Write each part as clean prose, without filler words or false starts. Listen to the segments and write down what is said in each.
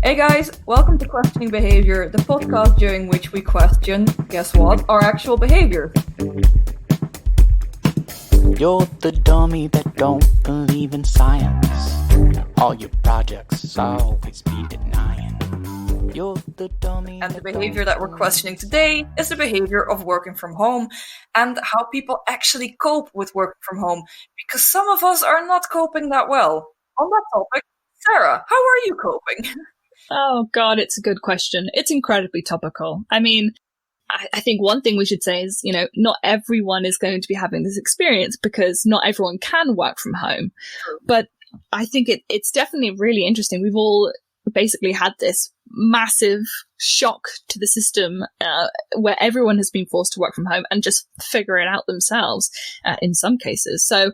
Hey guys, welcome to Questioning Behaviour, the podcast during which we question, guess what, our actual behaviour. You're the dummy that don't believe in science. All your projects always be denying. You're the dummy. And the behaviour that we're questioning today is the behaviour of working from home and how people actually cope with working from home, because some of us are not coping that well. On that topic, Sarah, how are you coping? Oh, God, it's a good question. It's incredibly topical. I mean, I think one thing we should say is, not everyone is going to be having this experience because not everyone can work from home. But I think it's definitely really interesting. We've all basically had this massive shock to the system where everyone has been forced to work from home and just figure it out themselves in some cases. So,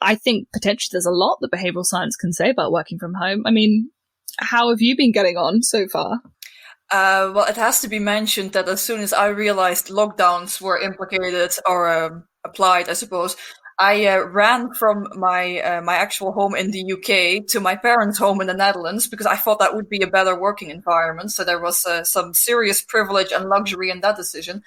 I think potentially there's a lot that behavioral science can say about working from home. I mean, how have you been getting on so far? Well, it has to be mentioned that as soon as I realized lockdowns were implicated or applied, I suppose, I ran from my my actual home in the UK to my parents' home in the Netherlands because I thought that would be a better working environment. So there was some serious privilege and luxury in that decision.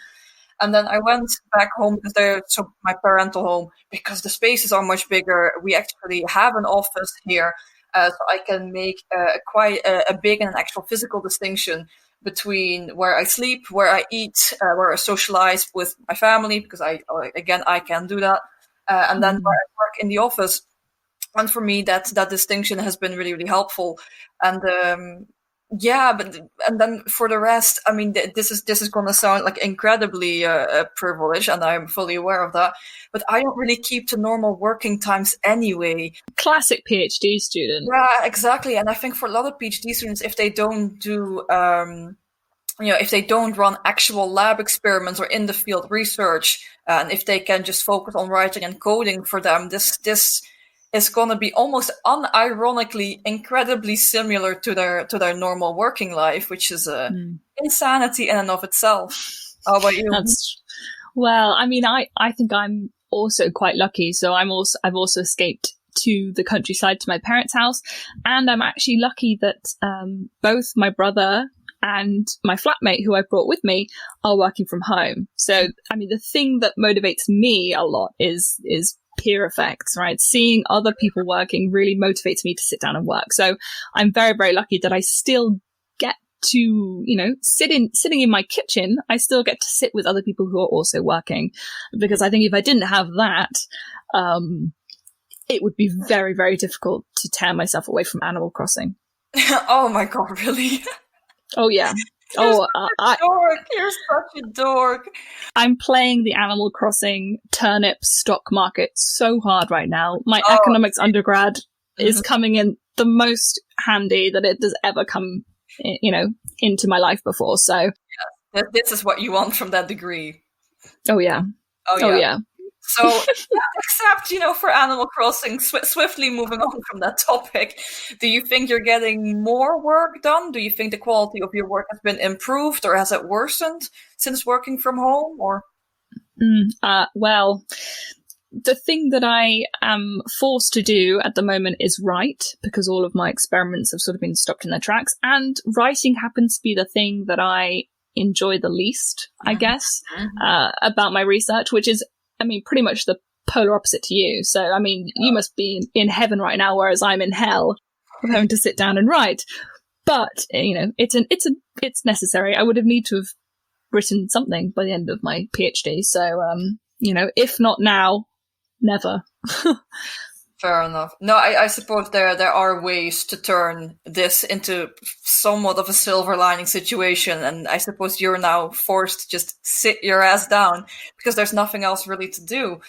And then I went back home to my parental home because the spaces are much bigger. We actually have an office here. So I can make quite a big and an actual physical distinction between where I sleep, where I eat, where I socialize with my family, because I can do that, and then where I work in the office. And for me, that distinction has been really, really helpful. And and then for the rest, I mean, this is going to sound like incredibly privileged, and I'm fully aware of that. But I don't really keep to normal working times anyway. Classic PhD student. Yeah, exactly. And I think for a lot of PhD students, if they don't do, if they don't run actual lab experiments or in the field research, and if they can just focus on writing and coding, for them, this is going to be almost unironically incredibly similar to their normal working life, which is insanity in and of itself. How about you? Well, I mean, I think I'm also quite lucky. So I've also escaped to the countryside to my parents' house, and I'm actually lucky that both my brother and my flatmate, who I brought with me, are working from home. So, I mean, the thing that motivates me a lot is peer effects, right? Seeing other people working really motivates me to sit down and work. So I'm very, very lucky that I still get to, sitting in my kitchen, I still get to sit with other people who are also working. Because I think if I didn't have that, it would be very, very difficult to tear myself away from Animal Crossing. Oh my God, really? Oh, yeah. You're such a dork. I'm playing the Animal Crossing turnip stock market so hard right now. My economics undergrad is coming in the most handy that it has ever come, into my life before. So this is what you want from that degree. Oh yeah. Oh yeah. So, except, for Animal Crossing, swiftly moving on from that topic, do you think you're getting more work done? Do you think the quality of your work has been improved, or has it worsened since working from home? Or well, the thing that I am forced to do at the moment is write, because all of my experiments have sort of been stopped in their tracks, and writing happens to be the thing that I enjoy the least, I guess, about my research, which is, I mean, pretty much the polar opposite to you. So, I mean, you must be in heaven right now, whereas I'm in hell of having to sit down and write. But, it's necessary. I would have need to have written something by the end of my PhD. So, if not now, never. Fair enough. No, I suppose there are ways to turn this into somewhat of a silver lining situation, and I suppose you're now forced to just sit your ass down because there's nothing else really to do.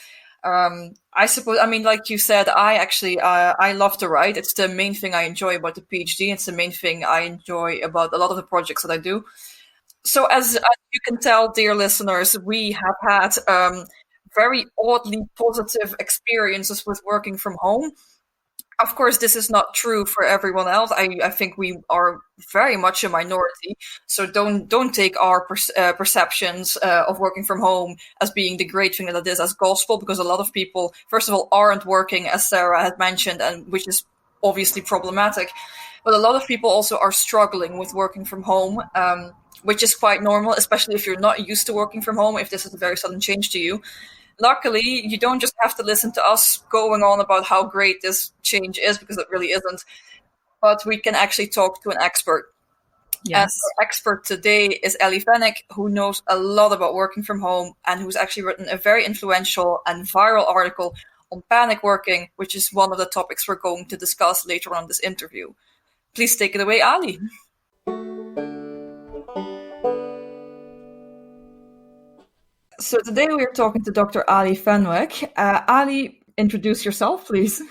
I suppose, I mean, like you said, I love to write. It's the main thing I enjoy about the PhD. It's the main thing I enjoy about a lot of the projects that I do. So as you can tell, dear listeners, we have had very oddly positive experiences with working from home. Of course, this is not true for everyone else. I think we are very much a minority. So don't take our perceptions of working from home as being the great thing that it is as gospel, because a lot of people, first of all, aren't working, as Sarah had mentioned, and which is obviously problematic. but a lot of people also are struggling with working from home, which is quite normal, especially if you're not used to working from home, if this is a very sudden change to you. Luckily, you don't just have to listen to us going on about how great this change is, because it really isn't, but we can actually talk to an expert. Yes. And our expert today is Ali Fenwick, who knows a lot about working from home and who's actually written a very influential and viral article on panic working, which is one of the topics we're going to discuss later on in this interview. Please take it away, Ali. So today we are talking to Dr. Ali Fenwick. Ali, introduce yourself, please.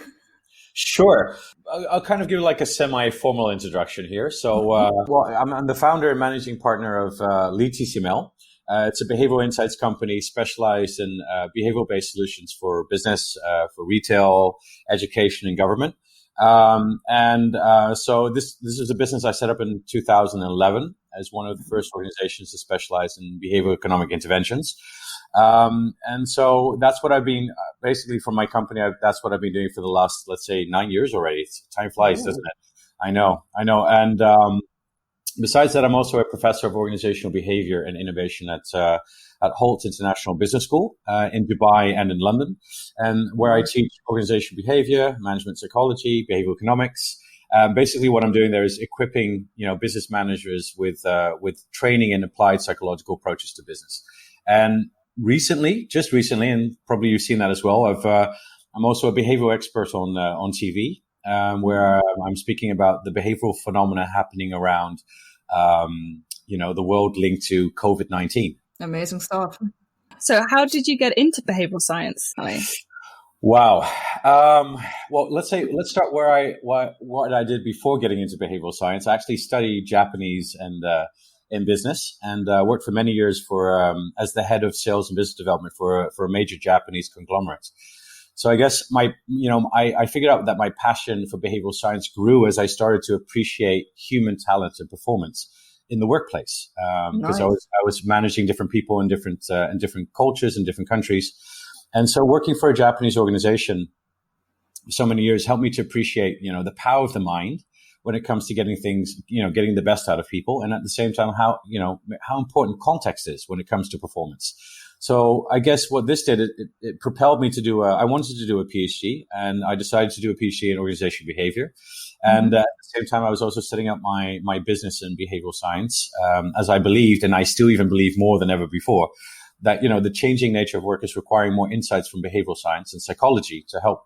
Sure. I'll kind of give like a semi-formal introduction here. So, well, I'm the founder and managing partner of LEAD TCM&L. It's a behavioral insights company specialized in behavioral-based solutions for business, for retail, education, and government. So this is a business I set up in 2011 as one of the first organizations to specialize in behavioral economic interventions. And so that's what I've been, basically from my company, that's what I've been doing for the last, let's say, 9 years already. Time flies, doesn't it? I know. And besides that, I'm also a professor of organizational behavior and innovation at Hult International Business School in Dubai and in London, and where I teach organizational behavior, management psychology, behavioral economics. Basically, what I'm doing there is equipping, business managers with training in applied psychological approaches to business. And just recently, and probably you've seen that as well, I'm also a behavioral expert on TV, where I'm speaking about the behavioral phenomena happening around, the world linked to COVID-19. Amazing stuff. So how did you get into behavioral science, Ali? Wow. Well, let's start what I did before getting into behavioral science. I actually studied Japanese and in business, and worked for many years as the head of sales and business development for a major Japanese conglomerate. So I guess I figured out that my passion for behavioral science grew as I started to appreciate human talent and performance in the workplace, because I was managing different people in different cultures in different countries, and so working for a Japanese organization for so many years helped me to appreciate the power of the mind when it comes to getting things, getting the best out of people, and at the same time how important context is when it comes to performance. So I guess what this did, it propelled me to I wanted to do a PhD, and I decided to do a PhD in organizational behavior. And at the same time, I was also setting up my business in behavioral science, as I believed, and I still even believe more than ever before, that, the changing nature of work is requiring more insights from behavioral science and psychology to help,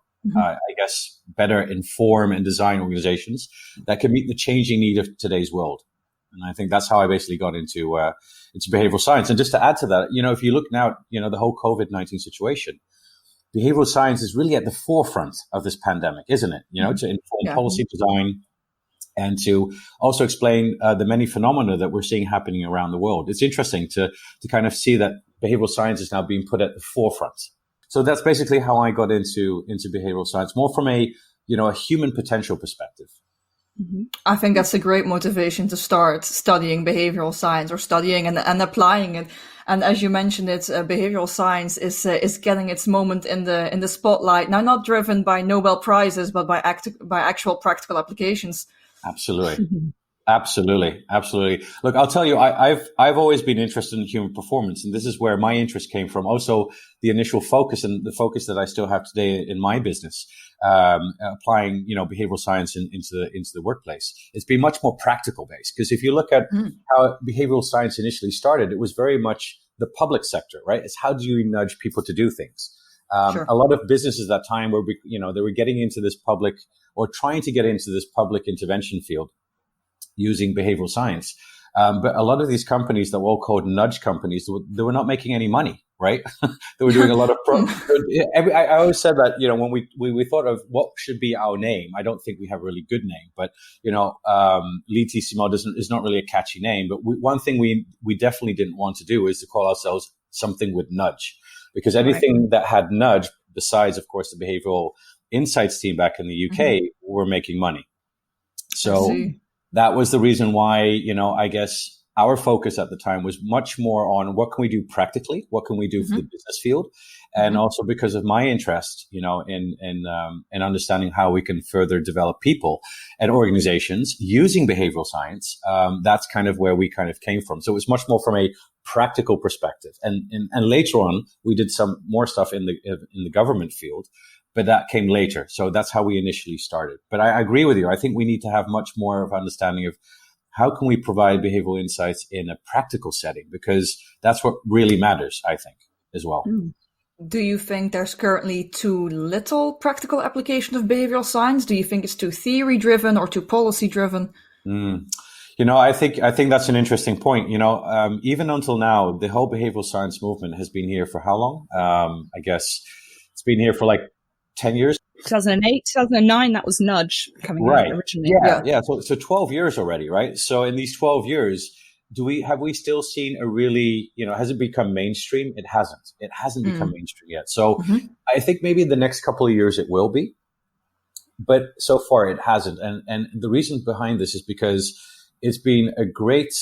better inform and design organizations that can meet the changing need of today's world. And I think that's how I basically got into behavioral science. And just to add to that, if you look now, the whole COVID-19 situation, behavioral science is really at the forefront of this pandemic, isn't it? To inform policy design and to also explain the many phenomena that we're seeing happening around the world. It's interesting to kind of see that behavioral science is now being put at the forefront. So that's basically how I got into behavioral science, more from a human potential perspective. I think that's a great motivation to start studying behavioral science, or studying and applying it. And as you mentioned, behavioral science is getting its moment in the spotlight now, not driven by Nobel Prizes, but by actual practical applications. Absolutely. Absolutely. Look, I'll tell you, I've always been interested in human performance, and this is where my interest came from. Also, the initial focus and the focus that I still have today in my business, applying, behavioral science into the workplace. It's been much more practical based, because if you look at how behavioral science initially started, it was very much the public sector, right? It's how do you nudge people to do things? Sure. A lot of businesses at that time were, they were getting into this public, or trying to get into this public intervention field using behavioral science. But a lot of these companies that were all called nudge companies, they were not making any money, right? They were doing a lot of I always said that, when we thought of what should be our name, I don't think we have a really good name, but, LEAD TCM&L is not really a catchy name. But one thing we definitely didn't want to do is to call ourselves something with nudge, because anything that had nudge, besides, of course, the behavioral insights team back in the UK, were making money. So that was the reason why, I guess our focus at the time was much more on what can we do practically, what can we do for the business field, and also because of my interest, in understanding how we can further develop people and organizations using behavioral science. That's kind of where we kind of came from. So it was much more from a practical perspective, and later on we did some more stuff in the government field, but that came later. So that's how we initially started. But I agree with you. I think we need to have much more of understanding of how can we provide behavioral insights in a practical setting, because that's what really matters, I think, as well. Do you think there's currently too little practical application of behavioral science? Do you think it's too theory driven or too policy driven? I think that's an interesting point. Even until now, the whole behavioral science movement has been here for how long? I guess it's been here for like 10 years. 2008, 2009, that was Nudge coming out originally. Yeah. So 12 years already, right? So in these 12 years, have we still seen a really, has it become mainstream? It hasn't. It hasn't become mainstream yet. So I think maybe in the next couple of years it will be, but so far it hasn't. And the reason behind this is because it's been a great,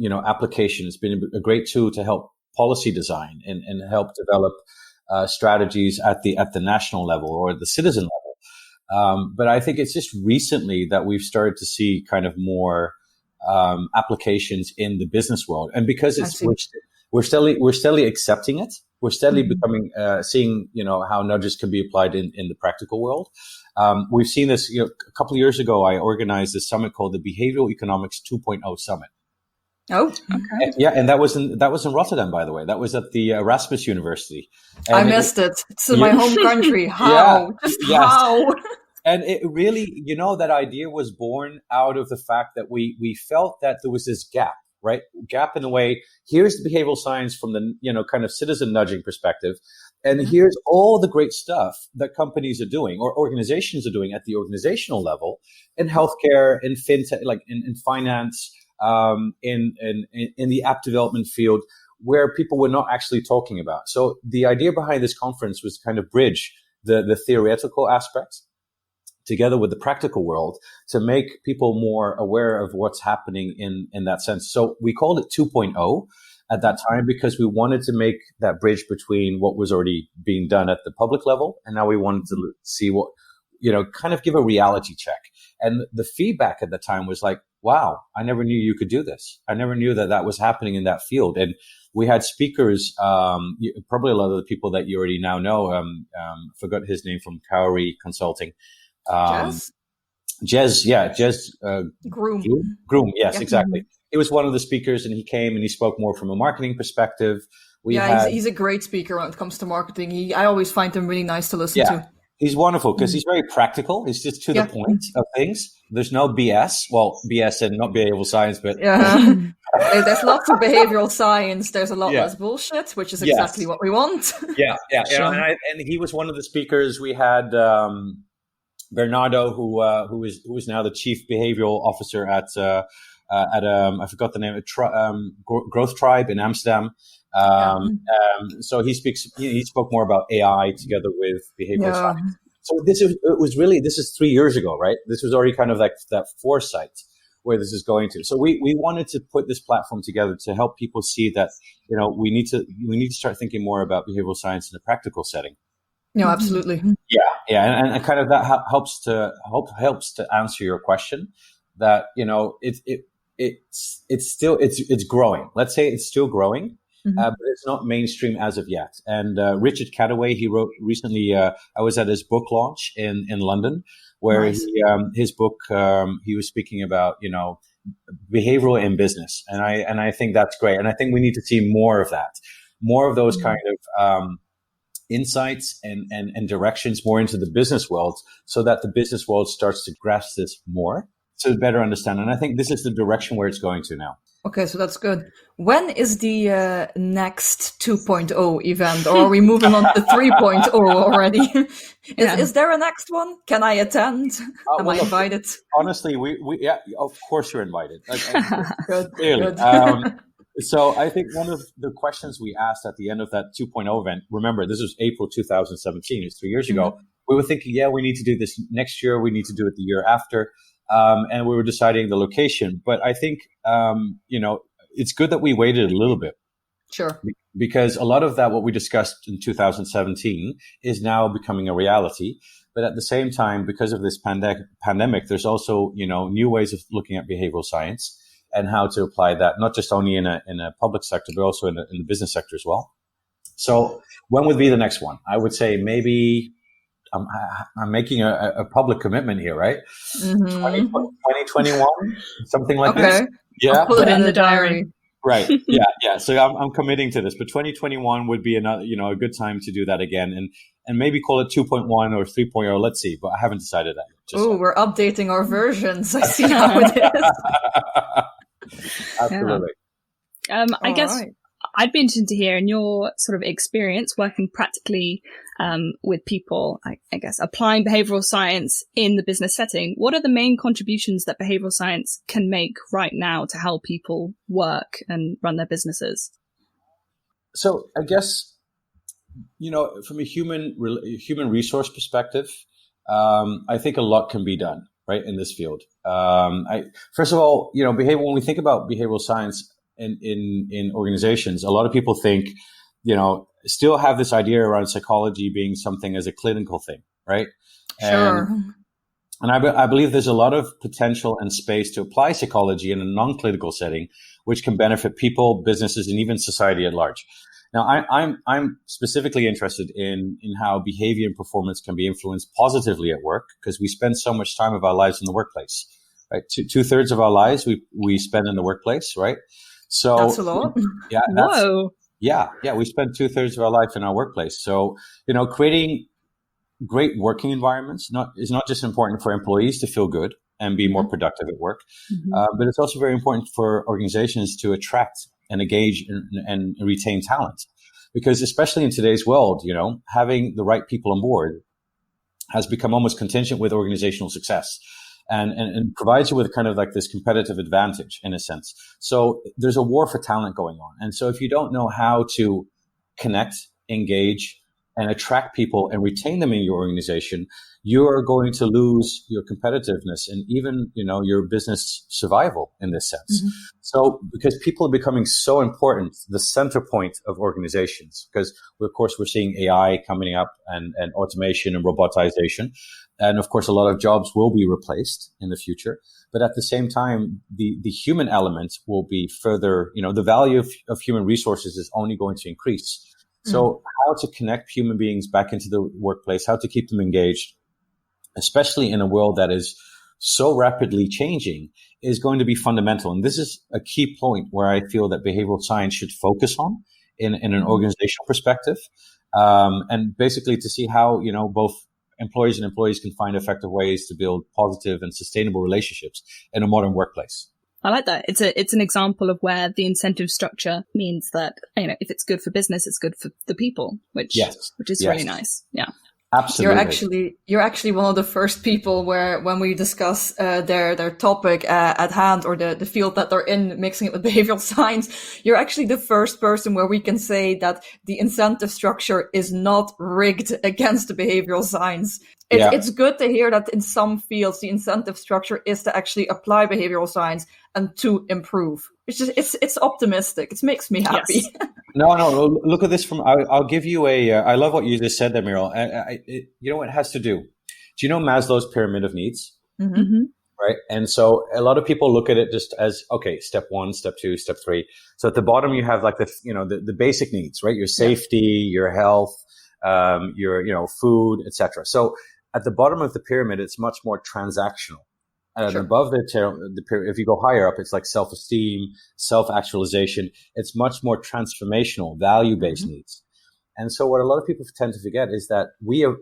application. It's been a great tool to help policy design and help develop strategies at the national level or the citizen level. But I think it's just recently that we've started to see kind of more applications in the business world, and because we're steadily accepting it, we're steadily becoming seeing how nudges can be applied in the practical world. We've seen this. A couple of years ago, I organized a summit called the Behavioral Economics 2.0 Summit. Oh, okay. Yeah, and that was in Rotterdam, by the way. That was at the Erasmus University. And I missed it. It's in my home country. How? How? And it really, that idea was born out of the fact that we felt that there was this gap, right? Gap in the way, here's the behavioral science from the, kind of citizen nudging perspective. And here's all the great stuff that companies are doing or organizations are doing at the organizational level in healthcare, in fintech, like in finance, in the app development field, where people were not actually talking about. So the idea behind this conference was to kind of bridge the theoretical aspects together with the practical world to make people more aware of what's happening in that sense. So we called it 2.0 at that time because we wanted to make that bridge between what was already being done at the public level, and now we wanted to see what, kind of give a reality check. And the feedback at the time was like, wow, I never knew you could do this. I never knew that was happening in that field. And we had speakers, probably a lot of the people that you already now know. Forgot his name, from Cowrie Consulting. Jez Groom. Groom, yes, exactly. He was one of the speakers, and he came and he spoke more from a marketing perspective. He's a great speaker when it comes to marketing. I always find him really nice to listen to. He's wonderful because he's very practical. He's just to the point of things. There's no BS. Well, BS and not behavioral science, but there's lots of behavioral science. There's a lot less bullshit, which is exactly what we want. Sure. And he was one of the speakers. We had Bernardo, who is now the chief behavioral officer at I forgot the name, Growth Tribe in Amsterdam. So he spoke more about AI together with behavioral science. So this is 3 years ago, right? This was already kind of like that foresight where this is going to. So we wanted to put this platform together to help people see that, we need to start thinking more about behavioral science in a practical setting. No, absolutely. Yeah, and kind of that helps to answer your question. That it's growing. Let's say it's still growing, but it's not mainstream as of yet. And Richard Cataway, he wrote recently. I was at his book launch in London, where his book he was speaking about behavioral in business, and I think that's great. And I think we need to see more of that, more of those kind of insights and directions more into the business world, so that the business world starts to grasp this more to better understand. And I think this is the direction where it's going to now. Okay, so that's good. When is the next 2.0 event, or are we moving on to 3.0 already? Is there a next one? Can I attend? Am I invited? Honestly, we of course you're invited. Good. Clearly. Good. So I think one of the questions we asked at the end of that 2.0 event, remember, this was April 2017, it's 3 years ago. We were thinking, we need to do this next year. We need to do it the year after. And we were deciding the location. But I think, it's good that we waited a little bit. Sure. Because a lot of that, what we discussed in 2017, is now becoming a reality. But at the same time, because of this pandemic, there's also, new ways of looking at behavioral science and how to apply that, not just only in a public sector, but also in the business sector as well. So when would be the next one? I would say maybe I'm making a public commitment here, right? 2021, something like this. Yeah. I'll put it in the diary. Right. Yeah. So I'm committing to this, but 2021 would be another, a good time to do that again, and maybe call it 2.1 or 3.0. Let's see, but I haven't decided that yet. Oh, we're updating our versions. I see how it is. Absolutely. I guess I'd be interested to hear in your sort of experience working practically with people, I guess, applying behavioral science in the business setting. What are the main contributions that behavioral science can make right now to help people work and run their businesses? So I guess, from a human resource perspective, I think a lot can be done, right, in this field. First of all, when we think about behavioral science in organizations, a lot of people think, still have this idea around psychology being something as a clinical thing, right? Sure. And I believe there's a lot of potential and space to apply psychology in a non-clinical setting, which can benefit people, businesses, and even society at large. Now, I'm specifically interested in how behavior and performance can be influenced positively at work, because we spend so much time of our lives in the workplace, right? Two-thirds of our lives we spend in the workplace, right? So that's a lot. Yeah. Whoa. Yeah. We spend 2/3 of our life in our workplace. So, creating great working environments is not just important for employees to feel good and be more productive at work, but it's also very important for organizations to attract and engage and retain talent. Because especially in today's world, having the right people on board has become almost contingent with organizational success. And provides you with kind of like this competitive advantage in a sense. So there's a war for talent going on. And so if you don't know how to connect, engage, and attract people and retain them in your organization, you're going to lose your competitiveness and even, your business survival in this sense. So because people are becoming so important, the center point of organizations, because of course we're seeing AI coming up and automation and robotization. And of course, a lot of jobs will be replaced in the future. But at the same time, the human element will be further, the value of human resources is only going to increase. So how to connect human beings back into the workplace, how to keep them engaged, especially in a world that is so rapidly changing, is going to be fundamental. And this is a key point where I feel that behavioral science should focus on in an organizational perspective. And basically to see how, both employees and employees can find effective ways to build positive and sustainable relationships in a modern workplace. I like that. It's an example of where the incentive structure means that, if it's good for business, it's good for the people, which is really nice. Yeah. Absolutely. You're actually one of the first people when we discuss their topic at hand, or the field that they're in, mixing it with behavioral science, you're actually the first person where we can say that the incentive structure is not rigged against the behavioral science. It's good to hear that in some fields the incentive structure is to actually apply behavioral science and to improve. It's optimistic. It makes me happy. Yes. No. Look at this I'll give you I love what you just said there, Merle. You know what it has to do? Do you know Maslow's pyramid of needs? Right. And so a lot of people look at it just as, okay, step 1, step 2, step 3. So at the bottom, you have like the basic needs, right? Your safety, your health, your food, etc. So at the bottom of the pyramid, it's much more transactional. And above the pyramid, if you go higher up, it's like self-esteem, self-actualization. It's much more transformational, value-based needs. And so what a lot of people tend to forget is that we are,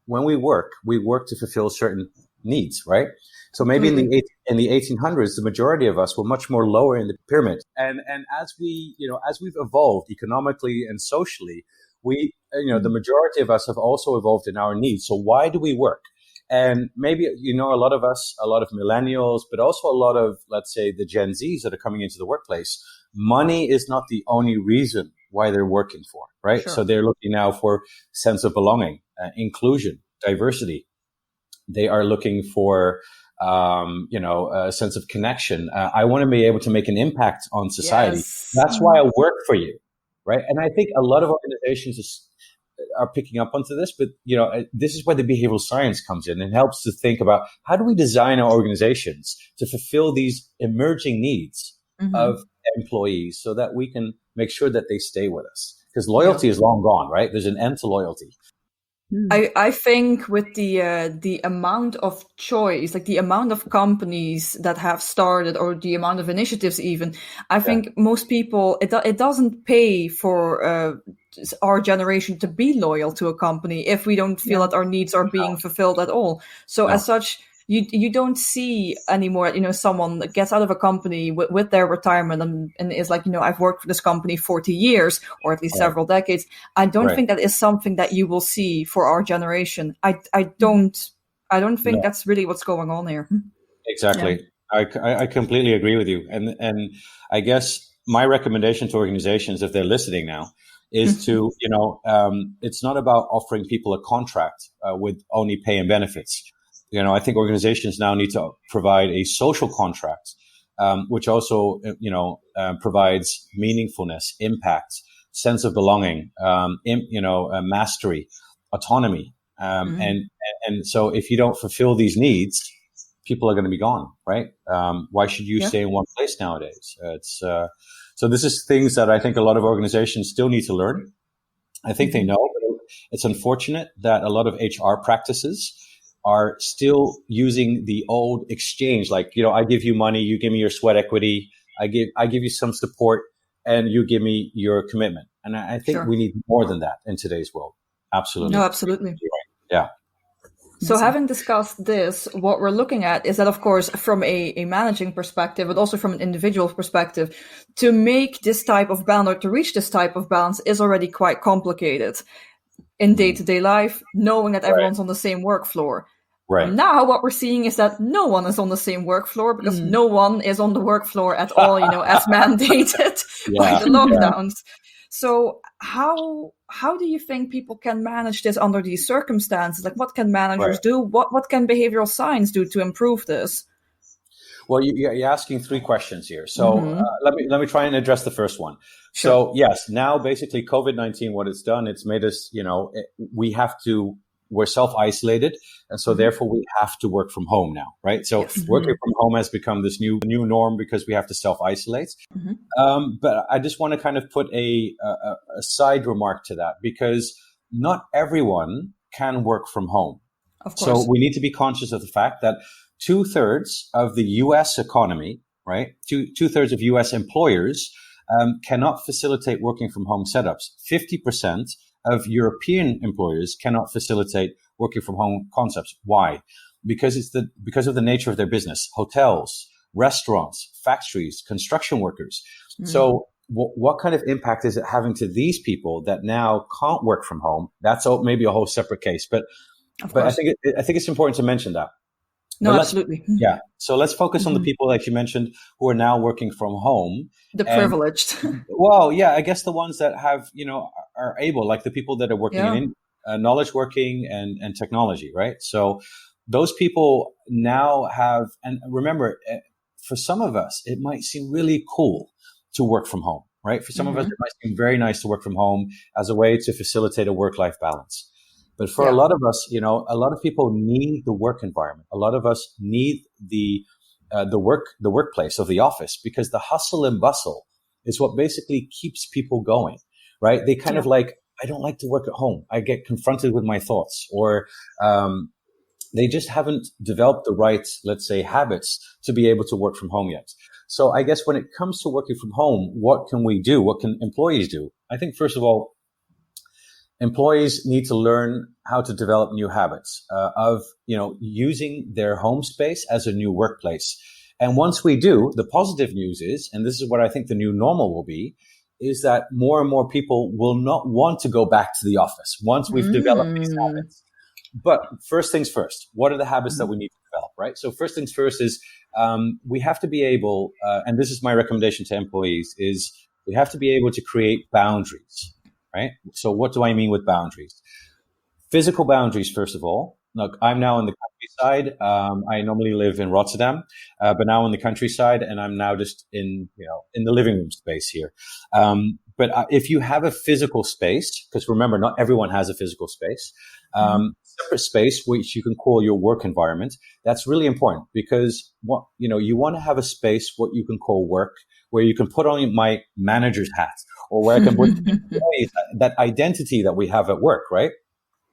when we work to fulfill certain needs, right? So maybe in the 1800s, the majority of us were much more lower in the pyramid. And as we've evolved economically and socially, the majority of us have also evolved in our needs. So why do we work? And maybe, a lot of us, a lot of millennials, but also a lot of, let's say, the Gen Zs that are coming into the workplace, money is not the only reason why they're working for, right? Sure. So they're looking now for sense of belonging, inclusion, diversity. They are looking for a sense of connection. I want to be able to make an impact on society. Yes. That's why I work for you, right? And I think a lot of organizations are picking up onto this, but this is where the behavioral science comes in and helps to think about how do we design our organizations to fulfill these emerging needs of employees so that we can make sure that they stay with us. Because loyalty is long gone, right? There's an end to loyalty. I think with the amount of choice, like the amount of companies that have started, or the amount of initiatives, even, I think most people, it doesn't pay for our generation to be loyal to a company if we don't feel that our needs are being fulfilled at all. So as such, you don't see anymore, someone gets out of a company with their retirement and is like, I've worked for this company 40 years or at least several decades. I don't think that is something that you will see for our generation. I don't think that's really what's going on here. Exactly. Yeah. I completely agree with you. And I guess my recommendation to organizations, if they're listening now, is to, it's not about offering people a contract with only pay and benefits. I think organizations now need to provide a social contract, which also, provides meaningfulness, impact, sense of belonging, mastery, autonomy. And so if you don't fulfill these needs, people are going to be gone, right? Why should you stay in one place nowadays? So this is things that I think a lot of organizations still need to learn. I think they know, but it's unfortunate that a lot of HR practices are still using the old exchange, like, I give you money, you give me your sweat equity, I give you some support, and you give me your commitment. And I think we need more than that in today's world. Absolutely. No, absolutely. Yeah. So having discussed this, what we're looking at is that, of course, from a managing perspective, but also from an individual perspective, to make this type of balance or to reach this type of balance is already quite complicated in day-to-day life, knowing that everyone's on the same work floor. Right. Now what we're seeing is that no one is on the same work floor because no one is on the work floor at all, as mandated by the lockdowns. So how do you think people can manage this under these circumstances? Like, what can managers do? What can behavioral science do to improve this? Well, you're asking three questions here. So let me try and address the first one. Sure. So yes, now basically COVID-19, what it's done, it's made us, we're self-isolated, and so therefore we have to work from home now, right? So working from home has become this new norm because we have to self-isolate. But I just want to kind of put a side remark to that, because not everyone can work from home. Of course. So we need to be conscious of the fact that 2/3 of the U.S. economy, right? Two-thirds of U.S. employers cannot facilitate working from home setups. 50% of European employers cannot facilitate working from home concepts. Why? Because of the nature of their business. Hotels, restaurants, factories, construction workers. So what kind of impact is it having to these people that now can't work from home? That's maybe a whole separate case, but I think it's important to mention that. No, absolutely. Yeah. So let's focus on the people, like you mentioned, who are now working from home. The privileged. Well, yeah, I guess the ones that have, are able, like the people that are working in knowledge working and technology, right? So those people now have, and remember, for some of us, it might seem really cool to work from home, right? For some of us, it might seem very nice to work from home as a way to facilitate a work-life balance. But for a lot of us, a lot of people need the work environment. A lot of us need the workplace of the office, because the hustle and bustle is what basically keeps people going, right? They kind of like, I don't like to work at home. I get confronted with my thoughts, or they just haven't developed the right, let's say, habits to be able to work from home yet. So I guess when it comes to working from home, what can we do? What can employees do? I think, first of all, employees need to learn how to develop new habits of, using their home space as a new workplace. And once we do, the positive news is, and this is what I think the new normal will be, is that more and more people will not want to go back to the office once we've developed these habits. But first things first, what are the habits that we need to develop, right? So first things first is we have to be able, and this is my recommendation to employees, is we have to be able to create boundaries. Right? So what do I mean with boundaries? Physical boundaries, first of all. Look, I'm now in the country countryside. I normally live in Rotterdam, but now in the countryside, and I'm now just in the living room space here. But if you have a physical space, because remember, not everyone has a physical space, separate space which you can call your work environment. That's really important because you want to have a space what you can call work, where you can put on my manager's hat, or where I can put that identity that we have at work, right?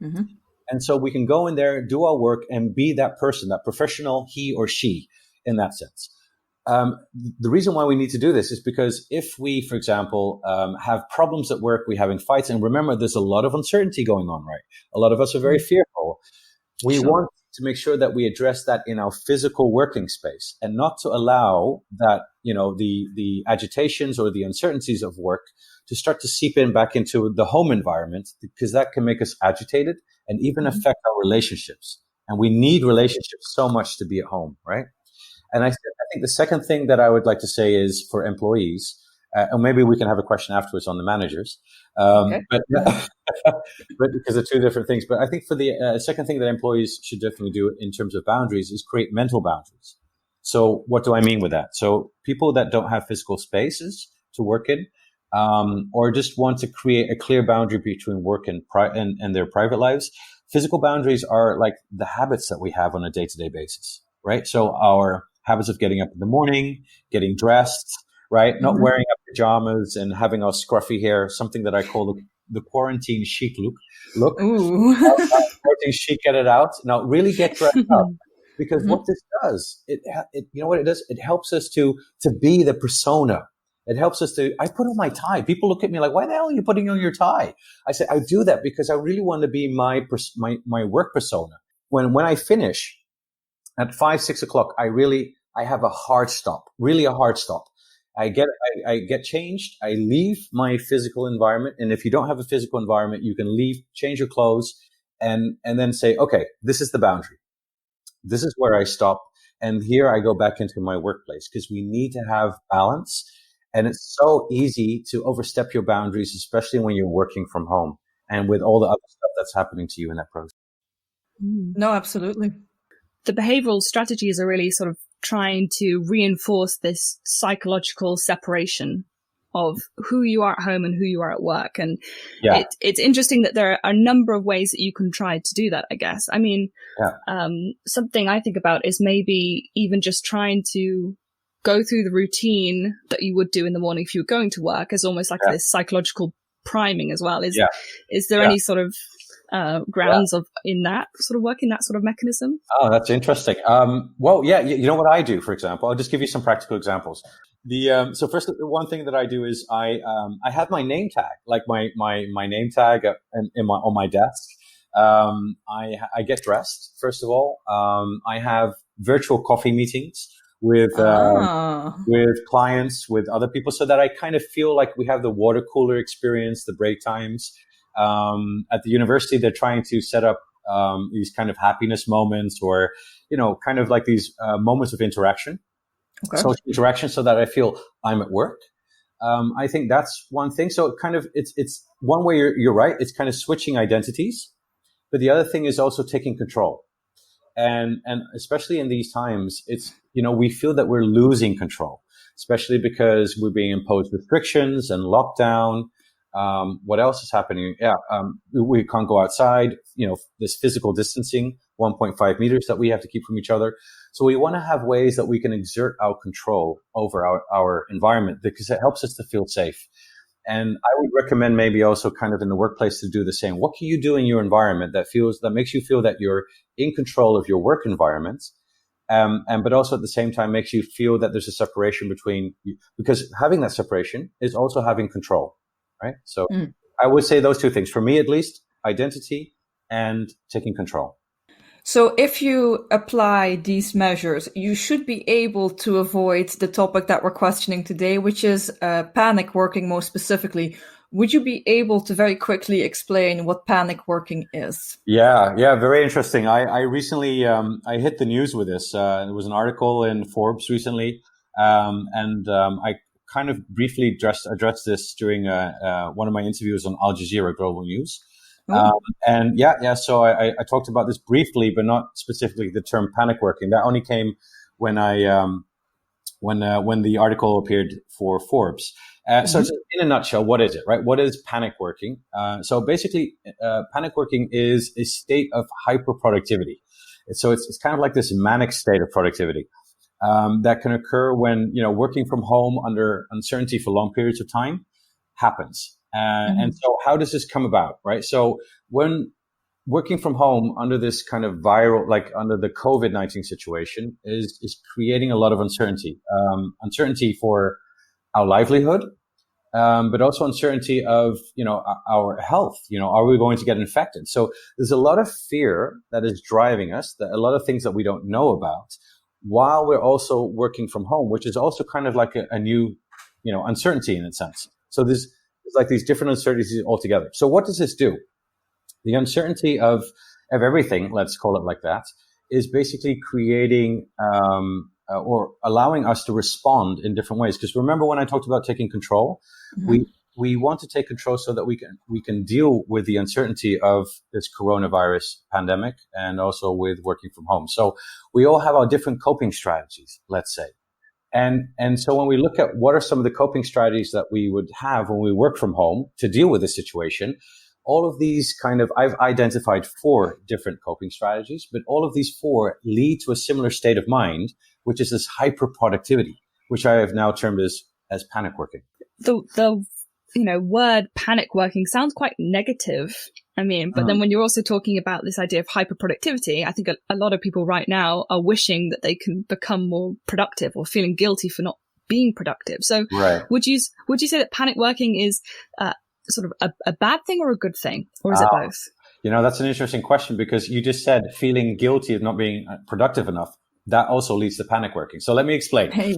Mm-hmm. And so we can go in there, do our work, and be that person, that professional, he or she, in that sense. The reason why we need to do this is because if we, for example, have problems at work, we're having fights, and remember, there's a lot of uncertainty going on, right? A lot of us are very fearful. We want to make sure that we address that in our physical working space, and not to allow that, the agitations or the uncertainties of work to start to seep in back into the home environment, because that can make us agitated and even affect our relationships. And we need relationships so much to be at home, right? And I think the second thing that I would like to say is for employees, and maybe we can have a question afterwards on the managers, okay. but because they're two different things. But I think for the second thing that employees should definitely do in terms of boundaries is create mental boundaries. So what do I mean with that? So people that don't have physical spaces to work in, or just want to create a clear boundary between work and their private lives, physical boundaries are like the habits that we have on a day-to-day basis, right? So our habits of getting up in the morning, getting dressed, right? Not wearing up pajamas and having our scruffy hair, something that I call the quarantine chic look. Quarantine chic, get it out. Now really get dressed up. Because what this does, it you know what it does? It helps us to be the persona. It helps us I put on my tie. People look at me like, why the hell are you putting on your tie? I say, I do that because I really want to be my work persona. When I finish at 5, 6 o'clock, I have a hard stop, really a hard stop. I get changed. I leave my physical environment. And if you don't have a physical environment, you can leave, change your clothes and then say, okay, this is the boundary. This is where I stop. And here I go back into my workplace, because we need to have balance. And it's so easy to overstep your boundaries, especially when you're working from home and with all the other stuff that's happening to you in that process. No, absolutely. The behavioral strategies are really sort of trying to reinforce this psychological separation of who you are at home and who you are at work. And it's interesting that there are a number of ways that you can try to do that, I guess. I mean, something I think about is maybe even just trying to go through the routine that you would do in the morning if you were going to work as almost like this psychological priming as well. Is there any sort of grounds of in that sort of work, in that sort of mechanism? Oh, that's interesting. Well, yeah, you know what I do, for example? I'll just give you some practical examples. So first, the one thing that I do is I have my name tag, like my name tag on my desk. I get dressed, first of all. I have virtual coffee meetings with clients, with other people, so that I kind of feel like we have the water cooler experience, the break times. At the university, they're trying to set up these kind of happiness moments, or kind of like these moments of interaction, social interaction, so that I feel I'm at work. I think that's one thing. So it's one way. You're right. It's kind of switching identities, but the other thing is also taking control. And especially in these times, it's, we feel that we're losing control, especially because we're being imposed restrictions and lockdown. What else is happening? We can't go outside, this physical distancing, 1.5 meters that we have to keep from each other. So we want to have ways that we can exert our control over our environment, because it helps us to feel safe. And I would recommend maybe also kind of in the workplace to do the same. What can you do in your environment that makes you feel that you're in control of your work environment? But also at the same time makes you feel that there's a separation between you, because having that separation is also having control, right? So I would say those two things, for me at least: identity and taking control. So if you apply these measures, you should be able to avoid the topic that we're questioning today, which is panic working more specifically. Would you be able to very quickly explain what panic working is? Yeah, very interesting. I recently I hit the news with this. There was an article in Forbes recently, and I kind of briefly addressed this during one of my interviews on Al Jazeera Global News. And so I talked about this briefly, but not specifically the term panic working. That only came when when the article appeared for Forbes. So it's, in a nutshell, what is it, right? What is panic working? So basically, panic working is a state of hyperproductivity. So it's kind of like this manic state of productivity that can occur when, working from home under uncertainty for long periods of time happens. And so how does this come about, right? So when working from home under this kind of viral, like under the COVID-19 situation is creating a lot of uncertainty, uncertainty for our livelihood, but also uncertainty of, our health. Are we going to get infected? So there's a lot of fear that is driving us, a lot of things that we don't know about, while we're also working from home, which is also kind of like a new, uncertainty in a sense. So there's like these different uncertainties altogether. So what does this do? The uncertainty of everything, let's call it like that, is basically creating or allowing us to respond in different ways. Because remember when I talked about taking control, we want to take control so that we can deal with the uncertainty of this coronavirus pandemic and also with working from home. So we all have our different coping strategies, let's say. And so when we look at what are some of the coping strategies that we would have when we work from home to deal with this situation, all of these I've identified 4 different coping strategies, but all of these 4 lead to a similar state of mind, which is this hyper productivity, which I have now termed as panic working. The word panic working sounds quite negative. But then when you're also talking about this idea of hyper productivity, I think a lot of people right now are wishing that they can become more productive or feeling guilty for not being productive. So would you say that panic working is sort of a bad thing or a good thing, or is it both? That's an interesting question, because you just said feeling guilty of not being productive enough. That also leads to panic working. So let me explain. Hey.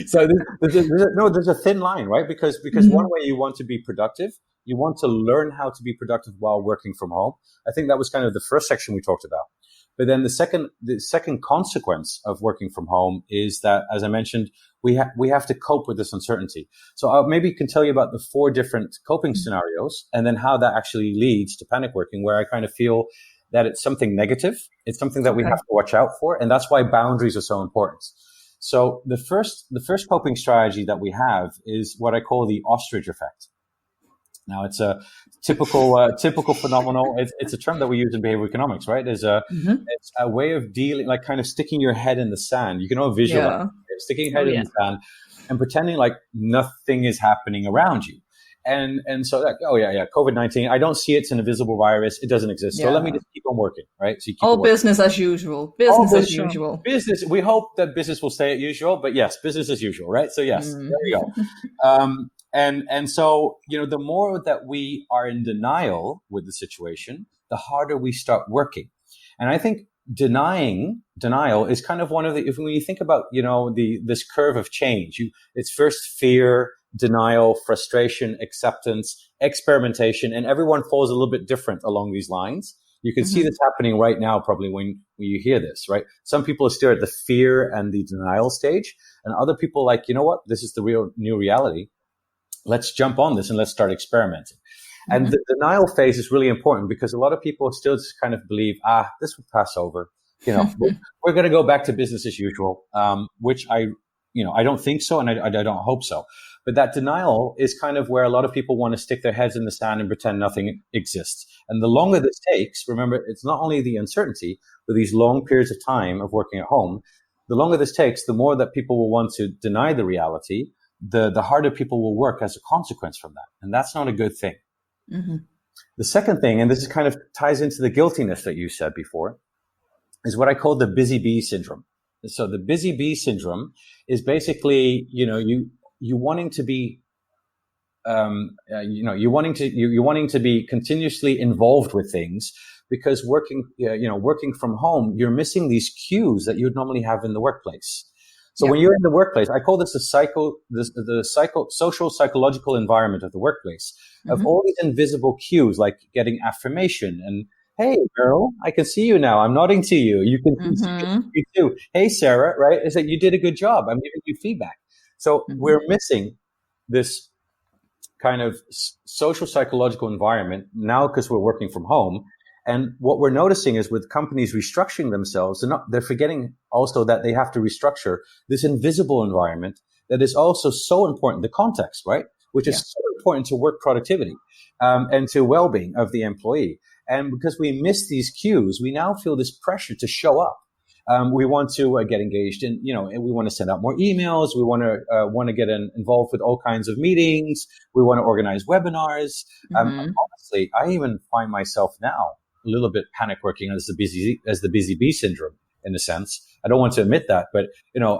So there's a thin line, right? Because one way you want to be productive, you want to learn how to be productive while working from home. I think that was kind of the first section we talked about. But then the second consequence of working from home is that, as I mentioned, we have to cope with this uncertainty. So I maybe can tell you about the 4 different coping scenarios and then how that actually leads to panic working, where I kind of feel that it's something negative. It's something that we have to watch out for. And that's why boundaries are so important. So the first coping strategy that we have is what I call the ostrich effect. Now, it's a typical phenomenon. It's a term that we use in behavioral economics, right? It's a way of dealing, like kind of sticking your head in the sand. You can all visualize sticking your head in the sand and pretending like nothing is happening around you. And so like, COVID-19, I don't see it's an invisible virus. It doesn't exist. So let me just keep on working, right? So all business as usual. Business as usual. Business. We hope that business will stay as usual, but yes, business as usual, right? So yes, there we go. And so, the more that we are in denial with the situation, the harder we start working. And I think denial is kind of one of when you think about, this curve of change, it's first fear, denial, frustration, acceptance, experimentation, and everyone falls a little bit different along these lines. You can see this happening right now, probably when you hear this, right? Some people are still at the fear and the denial stage, and other people like, you know what? This is the real new reality. Let's jump on this and let's start experimenting. And the denial phase is really important because a lot of people still just kind of believe, this will pass over. We're going to go back to business as usual, which I don't think so, and I don't hope so. But that denial is kind of where a lot of people want to stick their heads in the sand and pretend nothing exists. And the longer this takes, remember, it's not only the uncertainty, but these long periods of time of working at home. The longer this takes, the more that people will want to deny the reality, the harder people will work as a consequence from that. And that's not a good thing. The second thing, and this is kind of ties into the guiltiness that you said before, is what I call the busy bee syndrome. So the busy bee syndrome is basically, you wanting to be, you're wanting to be continuously involved with things because working from home, you're missing these cues that you'd normally have in the workplace. So when you're in the workplace, I call this the social psychological environment of the workplace of all these invisible cues, like getting affirmation and, hey, Merle, I can see you now. I'm nodding to you. You can see me too. Hey, Sarah, right? It's like you did a good job. I'm giving you feedback. So we're missing this kind of social psychological environment now because we're working from home. And what we're noticing is with companies restructuring themselves, they're forgetting also that they have to restructure this invisible environment that is also so important, the context, right? Which is so important to work productivity and to well-being of the employee. And because we miss these cues, we now feel this pressure to show up. We want to get engaged in, and we want to send out more emails. We want to get involved with all kinds of meetings. We want to organize webinars. Honestly, I even find myself now a little bit panic working as the busy bee syndrome in a sense. I don't want to admit that, but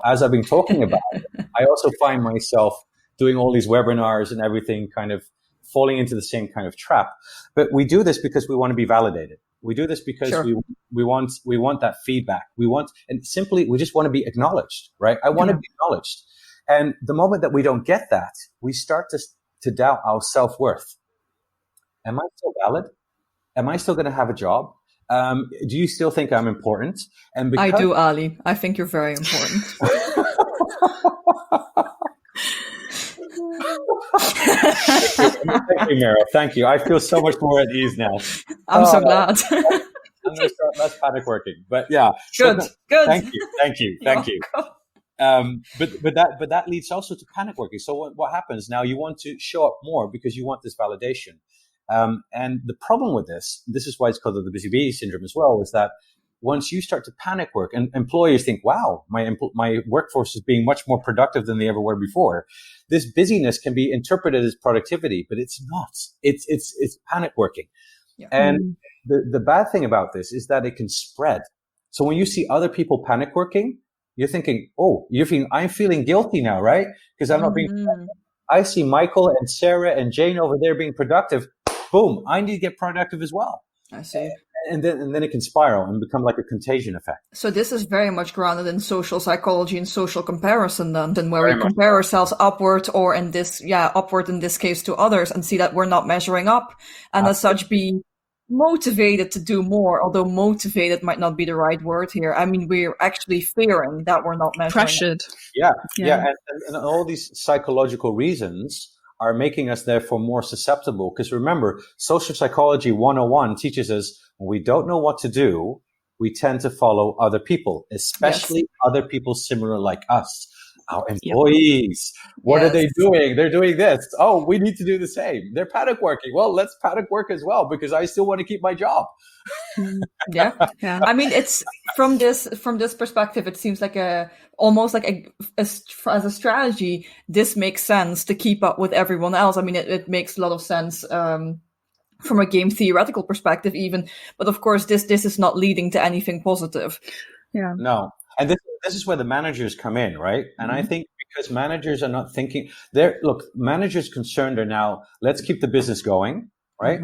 as I've been talking about it, I also find myself doing all these webinars and everything kind of falling into the same kind of trap. But we do this because we want to be validated. We do this because we want that feedback. We just want to be acknowledged, right? I want to be acknowledged. And the moment that we don't get that, we start to doubt our self-worth. Am I still valid? Am I still going to have a job? Do you still think I'm important? And I do, Ali. I think you're very important. Thank you, Meryl. Thank you. I feel so much more at ease now. I'm so glad. I'm going to start less panic working. But yeah. Good. Thank you. But that leads also to panic working. So what happens now? You want to show up more because you want this validation. And the problem with this is why it's called the busy bee syndrome as well, is that once you start to panic work and employers think, wow, my workforce is being much more productive than they ever were before. This busyness can be interpreted as productivity, but it's not. It's panic working. Yeah. And the bad thing about this is that it can spread. So when you see other people panic working, you're thinking, I'm feeling guilty now, right? Because I'm not being productive. I see Michael and Sarah and Jane over there being productive. Boom, I need to get productive as well. I see. And then it can spiral and become like a contagion effect. So this is very much grounded in social psychology and social comparison then where we compare ourselves upward or upward in this case to others and see that we're not measuring up and as such be motivated to do more, although motivated might not be the right word here. I mean, we're actually fearing that we're not measuring. Pressured. Yeah. And all these psychological reasons are making us therefore more susceptible. Because remember, social psychology 101 teaches us when we don't know what to do, we tend to follow other people, especially other people similar like us. Our employees, what are they doing? They're doing this. Oh, we need to do the same. They're panic working. Well, let's panic work as well because I still want to keep my job. Yeah. I mean, it's from this perspective, it seems like almost like as a strategy, this makes sense to keep up with everyone else. I mean, it makes a lot of sense from a game theoretical perspective, even. But of course, this is not leading to anything positive. Yeah. No. And this is where the managers come in, right? And I think because managers are not thinking, managers concerned are now, let's keep the business going, right?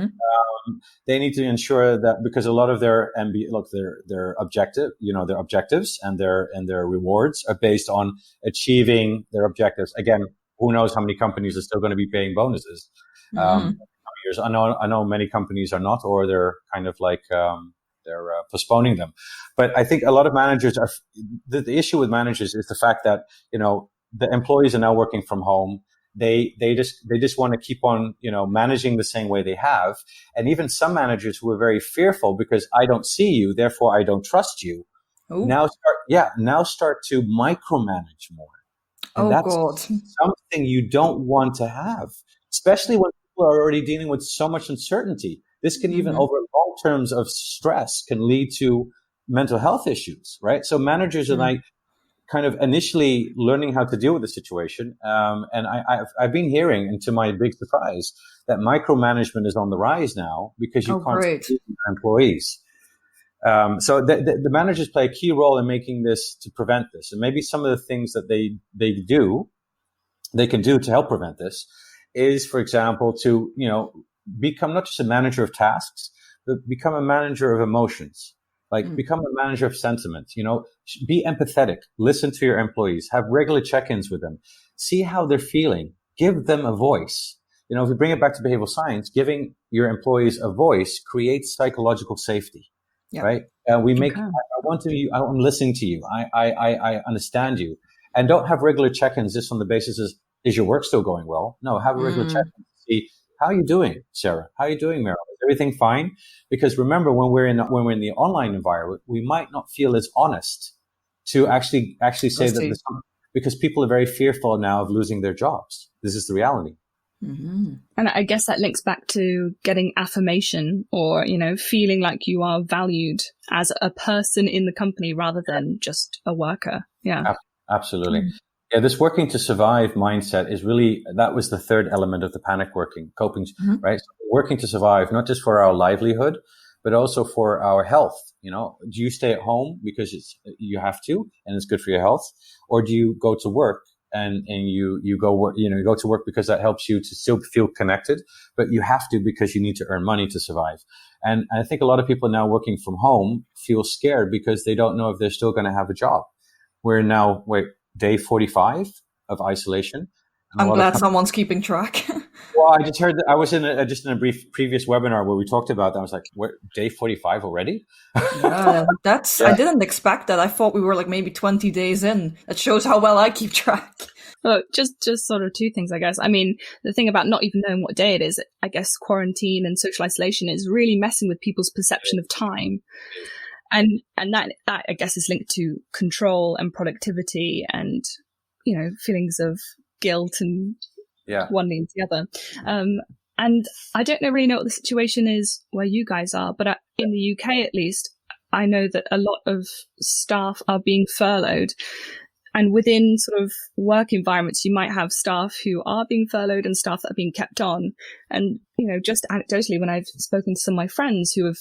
They need to ensure that because a lot of their objective, their objectives and their rewards are based on achieving their objectives. Again, who knows how many companies are still going to be paying bonuses? Years. I know many companies are not, or they're kind of like they're postponing them. But I think a lot of managers are. The issue with managers is the fact that the employees are now working from home. They just want to keep on managing the same way they have. And even some managers who are very fearful because I don't see you, therefore I don't trust you. Ooh. Now start to micromanage more. And that's something you don't want to have, especially when people are already dealing with so much uncertainty. This can even over long terms of stress can lead to mental health issues, right? So managers are like kind of initially learning how to deal with the situation. And I've been hearing, and to my big surprise, that micromanagement is on the rise now because you can't see your employees. So the managers play a key role in making this to prevent this. And maybe some of the things that they can do to help prevent this is, for example, to, become not just a manager of tasks, but become a manager of emotions. Like become a manager of sentiment, be empathetic, listen to your employees, have regular check-ins with them, see how they're feeling, give them a voice. If we bring it back to behavioral science, giving your employees a voice creates psychological safety, right? I want listening to you. I understand you. And don't have regular check-ins just on the basis of, is your work still going well? No, have a regular check-in. see, how are you doing, Sarah? How are you doing, Meryl? Is everything fine? Because remember, when we're in the online environment, we might not feel as honest to actually say that because people are very fearful now of losing their jobs. This is the reality. Mm-hmm. And I guess that links back to getting affirmation, or, feeling like you are valued as a person in the company rather than just a worker. Yeah, absolutely. Mm-hmm. Yeah, this working to survive mindset is really, that was the third element of the panic coping, mm-hmm. right? So working to survive, not just for our livelihood, but also for our health. Do you stay at home because you have to and it's good for your health, or do you go to work and you go work, you go to work because that helps you to still feel connected, but you have to because you need to earn money to survive. And I think a lot of people now working from home feel scared because they don't know if they're still going to have a job. We're now, day 45 of isolation. I'm glad someone's keeping track. Well, I just heard that I was in a brief previous webinar where we talked about that. I was like, day 45 already? Yeah, I didn't expect that. I thought we were like maybe 20 days in. That shows how well I keep track. Well, just sort of two things, I guess. I mean, the thing about not even knowing what day it is, I guess quarantine and social isolation is really messing with people's perception of time. And that I guess is linked to control and productivity and, feelings of guilt and one leads the other. And I don't really know what the situation is where you guys are, but in the UK at least, I know that a lot of staff are being furloughed. And within sort of work environments, you might have staff who are being furloughed and staff that are being kept on. And, just anecdotally, when I've spoken to some of my friends who have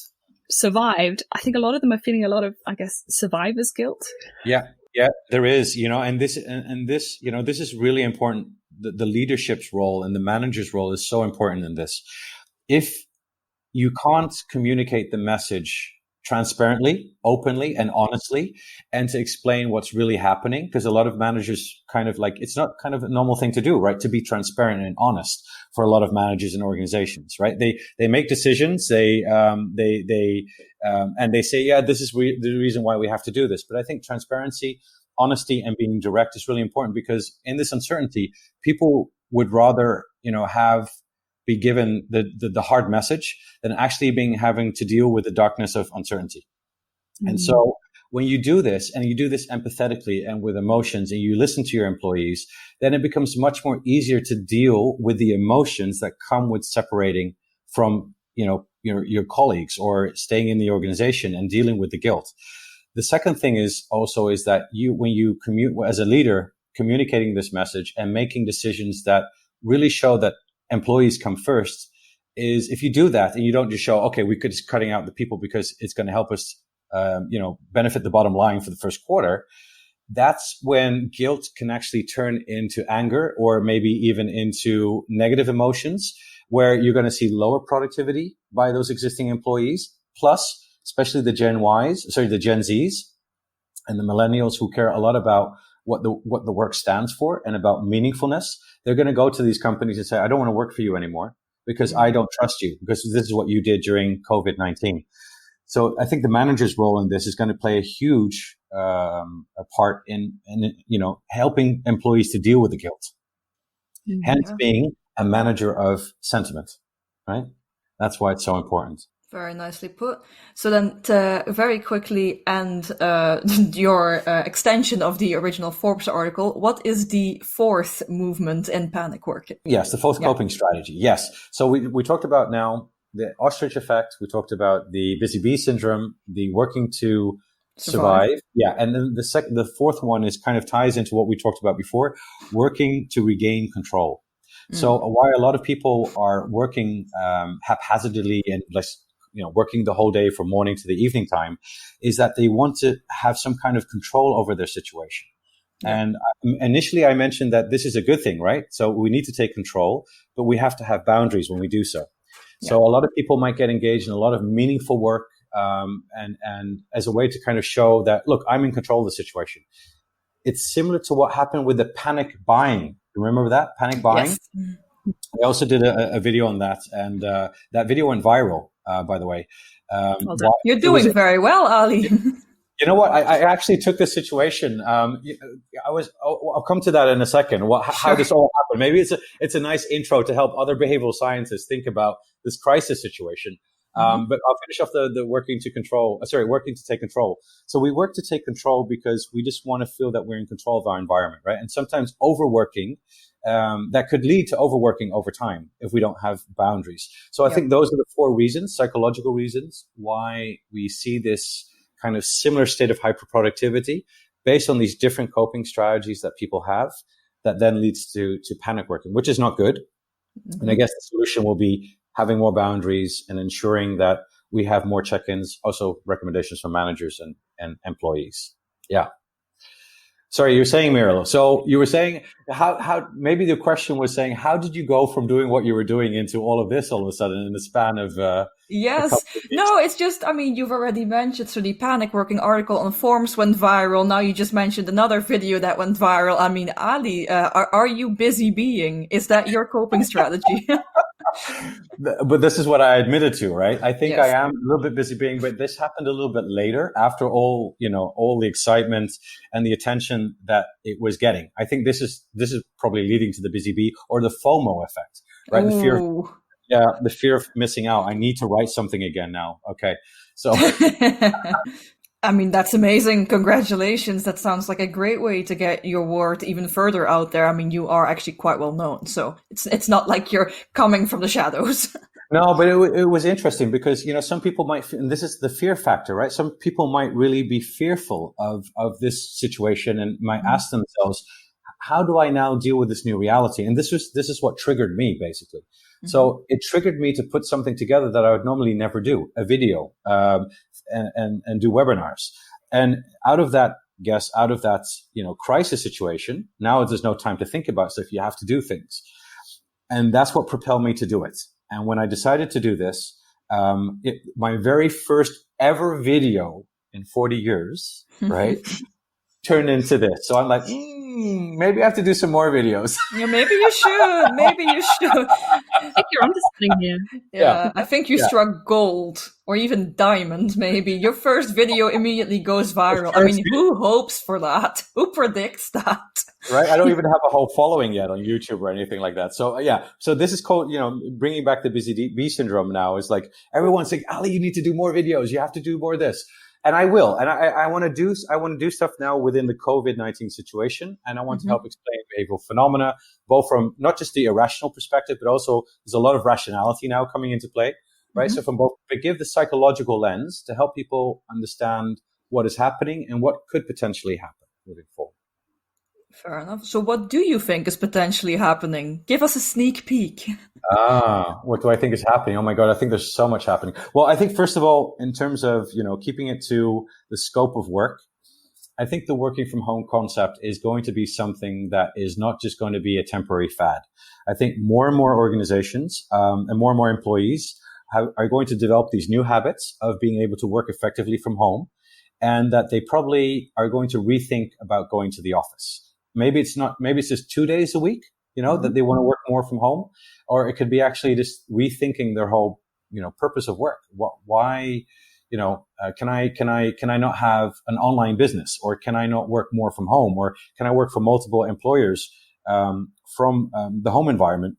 survived, I think a lot of them are feeling a lot of, I guess, survivor's guilt. Yeah, there is, and this is really important. The leadership's role and the manager's role is so important in this. If you can't communicate the message transparently, openly, and honestly, and to explain what's really happening, because a lot of managers kind of it's not kind of a normal thing to do, right? To be transparent and honest for a lot of managers and organizations, right? They make decisions, and they say, yeah, this is the reason why we have to do this. But I think transparency, honesty, and being direct is really important, because in this uncertainty, people would rather, be given the hard message than actually having to deal with the darkness of uncertainty. Mm-hmm. And so when you do this, and you do this empathetically and with emotions, and you listen to your employees, then it becomes much more easier to deal with the emotions that come with separating from, your colleagues or staying in the organization and dealing with the guilt. The second thing is that when you as a leader, communicating this message and making decisions that really show that employees come first, is if you do that and you don't just show, okay, we could just cutting out the people because it's going to help us, benefit the bottom line for the first quarter. That's when guilt can actually turn into anger, or maybe even into negative emotions, where you're going to see lower productivity by those existing employees. Plus, especially the Gen Zs and the millennials, who care a lot about what the work stands for and about meaningfulness. They're going to go to these companies and say, I don't want to work for you anymore because I don't trust you, because this is what you did during COVID-19. So I think the manager's role in this is going to play a huge a part in helping employees to deal with the guilt. Mm-hmm. Hence being a manager of sentiment, right? That's why it's so important. Very nicely put. So then, to very quickly end your extension of the original Forbes article, what is the fourth movement in panic work? Yes, the fourth coping strategy. Yes. So we talked about now the Ostrich Effect. We talked about the busy bee syndrome, the working to survive. Yeah. And then the fourth one is kind of ties into what we talked about before, working to regain control. So why a lot of people are working haphazardly and working the whole day from morning to the evening time, is that they want to have some kind of control over their situation. Yeah. And initially I mentioned that this is a good thing, right? So we need to take control, but we have to have boundaries when we do so. Yeah. So a lot of people might get engaged in a lot of meaningful work, and as a way to kind of show that, look, I'm in control of the situation. It's similar to what happened with the panic buying. Remember that? Panic buying? Yes. I also did a video on that, and that video went viral, by the way. You're doing very well, Ali. You know what? I actually took this situation. I I'll come to that in a second. How this all happened. Maybe it's a nice intro to help other behavioral scientists think about this crisis situation. But I'll finish off the working to take control. So we work to take control because we just want to feel that we're in control of our environment, right? And sometimes overworking, that could lead to overworking over time if we don't have boundaries. So I think those are the 4 reasons, psychological reasons, why we see this kind of similar state of hyperproductivity based on these different coping strategies that people have, that then leads to panic working, which is not good. And I guess the solution will be having more boundaries and ensuring that we have more check-ins, also recommendations from managers and employees. Yeah. Sorry, you're saying, Merle. So you were saying how maybe the question was saying, how did you go from doing what you were doing into all of this all of a sudden in the span of Yes. No, it's just, I mean, you've already mentioned, so the panic working article on forums went viral. Now you just mentioned another video that went viral. I mean, Ali, are you busy being? Is that your coping strategy? But this is what I admitted to, right? I think Yes. I am a little bit busy being, but this happened a little bit later after all the excitement and the attention that it was getting. I think this is probably leading to the busy bee or the FOMO effect, right? Ooh. The fear of missing out. I need to write something again now. Okay. So I mean, that's amazing. Congratulations. That sounds like a great way to get your word even further out there. I mean, you are actually quite well known, so it's not like you're coming from the shadows. No, but it was interesting because, some people might, and this is the fear factor, right? Some people might really be fearful of this situation and might ask themselves, how do I now deal with this new reality? And this is what triggered me, basically. So it triggered me to put something together that I would normally never do, a video, and do webinars. And out of that, crisis situation, now there's no time to think about stuff. You have to do things. And that's what propelled me to do it. And when I decided to do this, my very first ever video in 40 years, right, turned into this. So I'm like, maybe I have to do some more videos. Yeah, maybe you should. Maybe you should. I think you're onto something here. Yeah, I think you struck gold or even diamond, maybe. Your first video immediately goes viral. I mean, who hopes for that? Who predicts that? Right? I don't even have a whole following yet on YouTube or anything like that. So, So this is called, bringing back the busy bee syndrome now. Is like everyone's saying, Ali, you need to do more videos. You have to do more of this. And I will. And I want to do stuff now within the COVID-19 situation. And I want to help explain behavioral phenomena, both from not just the irrational perspective, but also there's a lot of rationality now coming into play, right? So from both, but give the psychological lens to help people understand what is happening and what could potentially happen moving forward. Fair enough. So what do you think is potentially happening? Give us a sneak peek. What do I think is happening? Oh my God, I think there's so much happening. Well, I think first of all, in terms of, keeping it to the scope of work, I think the working from home concept is going to be something that is not just going to be a temporary fad. I think more and more organizations and more employees are going to develop these new habits of being able to work effectively from home, and that they probably are going to rethink about going to the office. Maybe it's just 2 days a week, that they want to work more from home, or it could be actually just rethinking their whole, purpose of work. Why, can I not have an online business, or can I not work more from home, or can I work for multiple employers from the home environment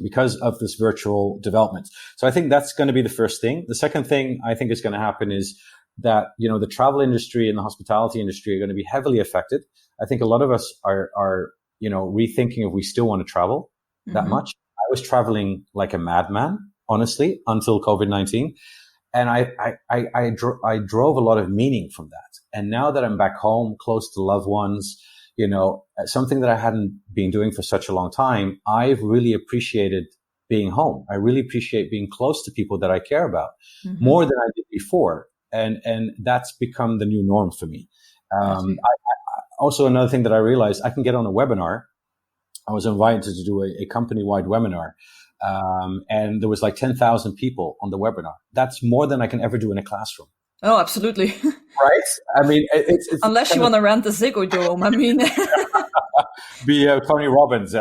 because of this virtual development? So I think that's going to be the first thing. The second thing I think is going to happen is that, the travel industry and the hospitality industry are going to be heavily affected. I think a lot of us are rethinking if we still want to travel that much. I was traveling like a madman, honestly, until COVID-19. And I drove a lot of meaning from that. And now that I'm back home, close to loved ones, something that I hadn't been doing for such a long time, I've really appreciated being home. I really appreciate being close to people that I care about more than I did before. And that's become the new norm for me. Also, another thing that I realized, I can get on a webinar. I was invited to do a company-wide webinar, and there was like 10,000 people on the webinar. That's more than I can ever do in a classroom. Oh, absolutely. Right? I mean, it's unless you want to rent a Ziggo Dome. I mean, be Tony Robbins.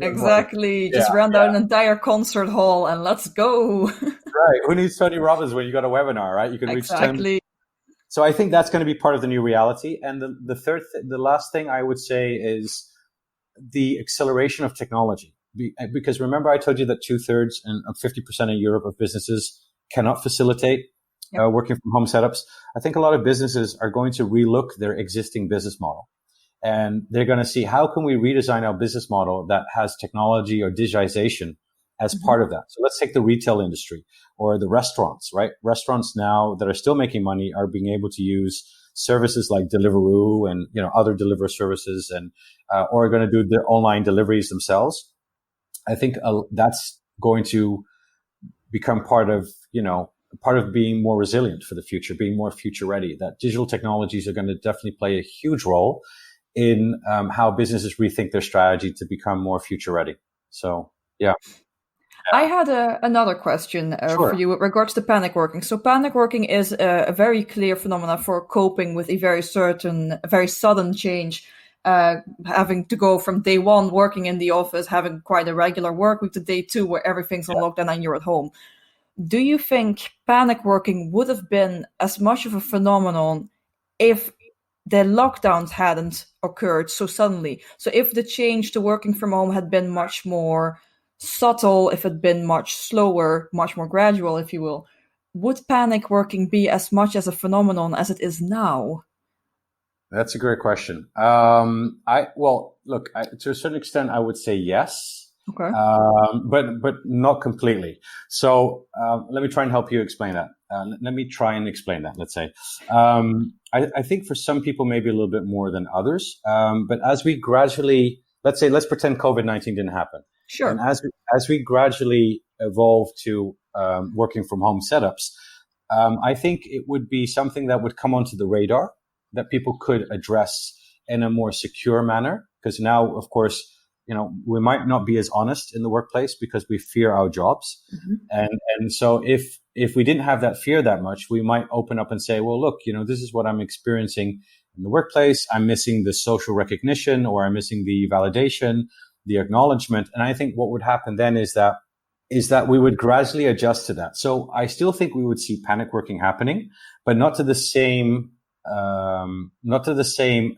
Exactly. Just rent out an entire concert hall and let's go. Right. Who needs Tony Robbins when you got a webinar, right? You can reach 10. So I think that's going to be part of the new reality. And the last thing I would say is the acceleration of technology. Because remember, I told you that 2/3 and 50% in Europe of businesses cannot facilitate working from home setups. I think a lot of businesses are going to relook their existing business model. And they're going to see, how can we redesign our business model that has technology or digitization as part of that? So let's take the retail industry or the restaurants, right? Restaurants now that are still making money are being able to use services like Deliveroo and, other delivery services, and or are going to do the online deliveries themselves. I think that's going to become part of being more resilient for the future, being more future ready. That digital technologies are going to definitely play a huge role in how businesses rethink their strategy to become more future ready. So, yeah. I had another question Sure. for you with regards to panic working. So panic working is a very clear phenomenon for coping with a very sudden change, having to go from day one working in the office, having quite a regular work week, to day two where everything's on lockdown and you're at home. Do you think panic working would have been as much of a phenomenon if the lockdowns hadn't occurred so suddenly? So if the change to working from home had been much more subtle, if it had been much slower, much more gradual, if you will, would panic working be as much as a phenomenon as it is now? That's a great question. To a certain extent, I would say yes. Okay. But not completely. So let me try and help you explain that. Let's say. I think for some people, maybe a little bit more than others. But as we gradually, let's pretend COVID-19 didn't happen. Sure. And as we gradually evolve to working from home setups, I think it would be something that would come onto the radar that people could address in a more secure manner. Because now, of course, we might not be as honest in the workplace because we fear our jobs. And so if we didn't have that fear that much, we might open up and say, well, look, this is what I'm experiencing in the workplace. I'm missing the social recognition, or I'm missing the validation, the acknowledgement. And I think what would happen then is that we would gradually adjust to that. So I still think we would see panic working happening, but not to the same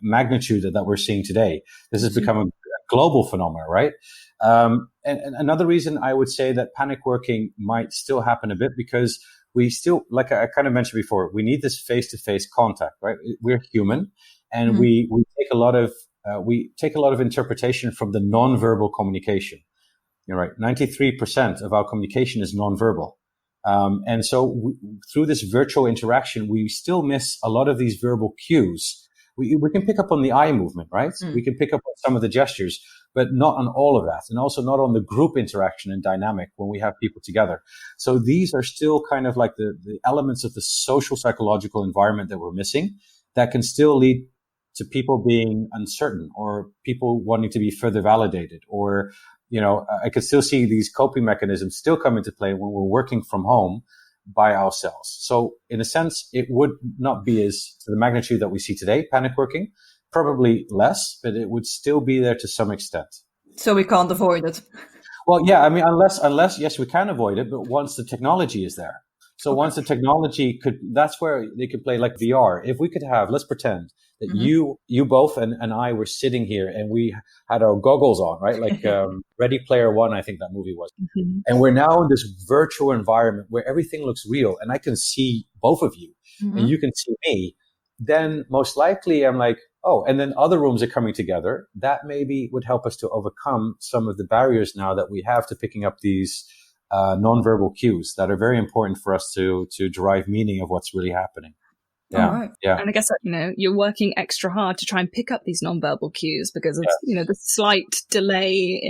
magnitude that we're seeing today. This has become a global phenomenon, right? And another reason I would say that panic working might still happen a bit, because we still, like I kind of mentioned before, we need this face-to-face contact, right? We're human, and we take a lot of interpretation from the non-verbal communication. You're right. 93% of our communication is non-verbal. And so through this virtual interaction, we still miss a lot of these verbal cues. We can pick up on the eye movement, right? We can pick up on some of the gestures, but not on all of that. And also not on the group interaction and dynamic when we have people together. So these are still kind of like the elements of the social psychological environment that we're missing, that can still lead to people being uncertain, or people wanting to be further validated, or, I could still see these coping mechanisms still come into play when we're working from home by ourselves. So in a sense, it would not be as to the magnitude that we see today, panic working, probably less, but it would still be there to some extent. So we can't avoid it. Well, yeah, I mean, unless, yes, we can avoid it, but once the technology is there. So once the technology that's where they could play like VR. If we could have, let's pretend that you both and I were sitting here and we had our goggles on, right? Like Ready Player One, I think that movie was. And we're now in this virtual environment where everything looks real, and I can see both of you and you can see me. Then most likely I'm like, oh, and then other rooms are coming together. That maybe would help us to overcome some of the barriers now that we have to picking up these nonverbal cues that are very important for us to derive meaning of what's really happening. Yeah, right. Yeah. And I guess, you're working extra hard to try and pick up these nonverbal cues because of, the slight delay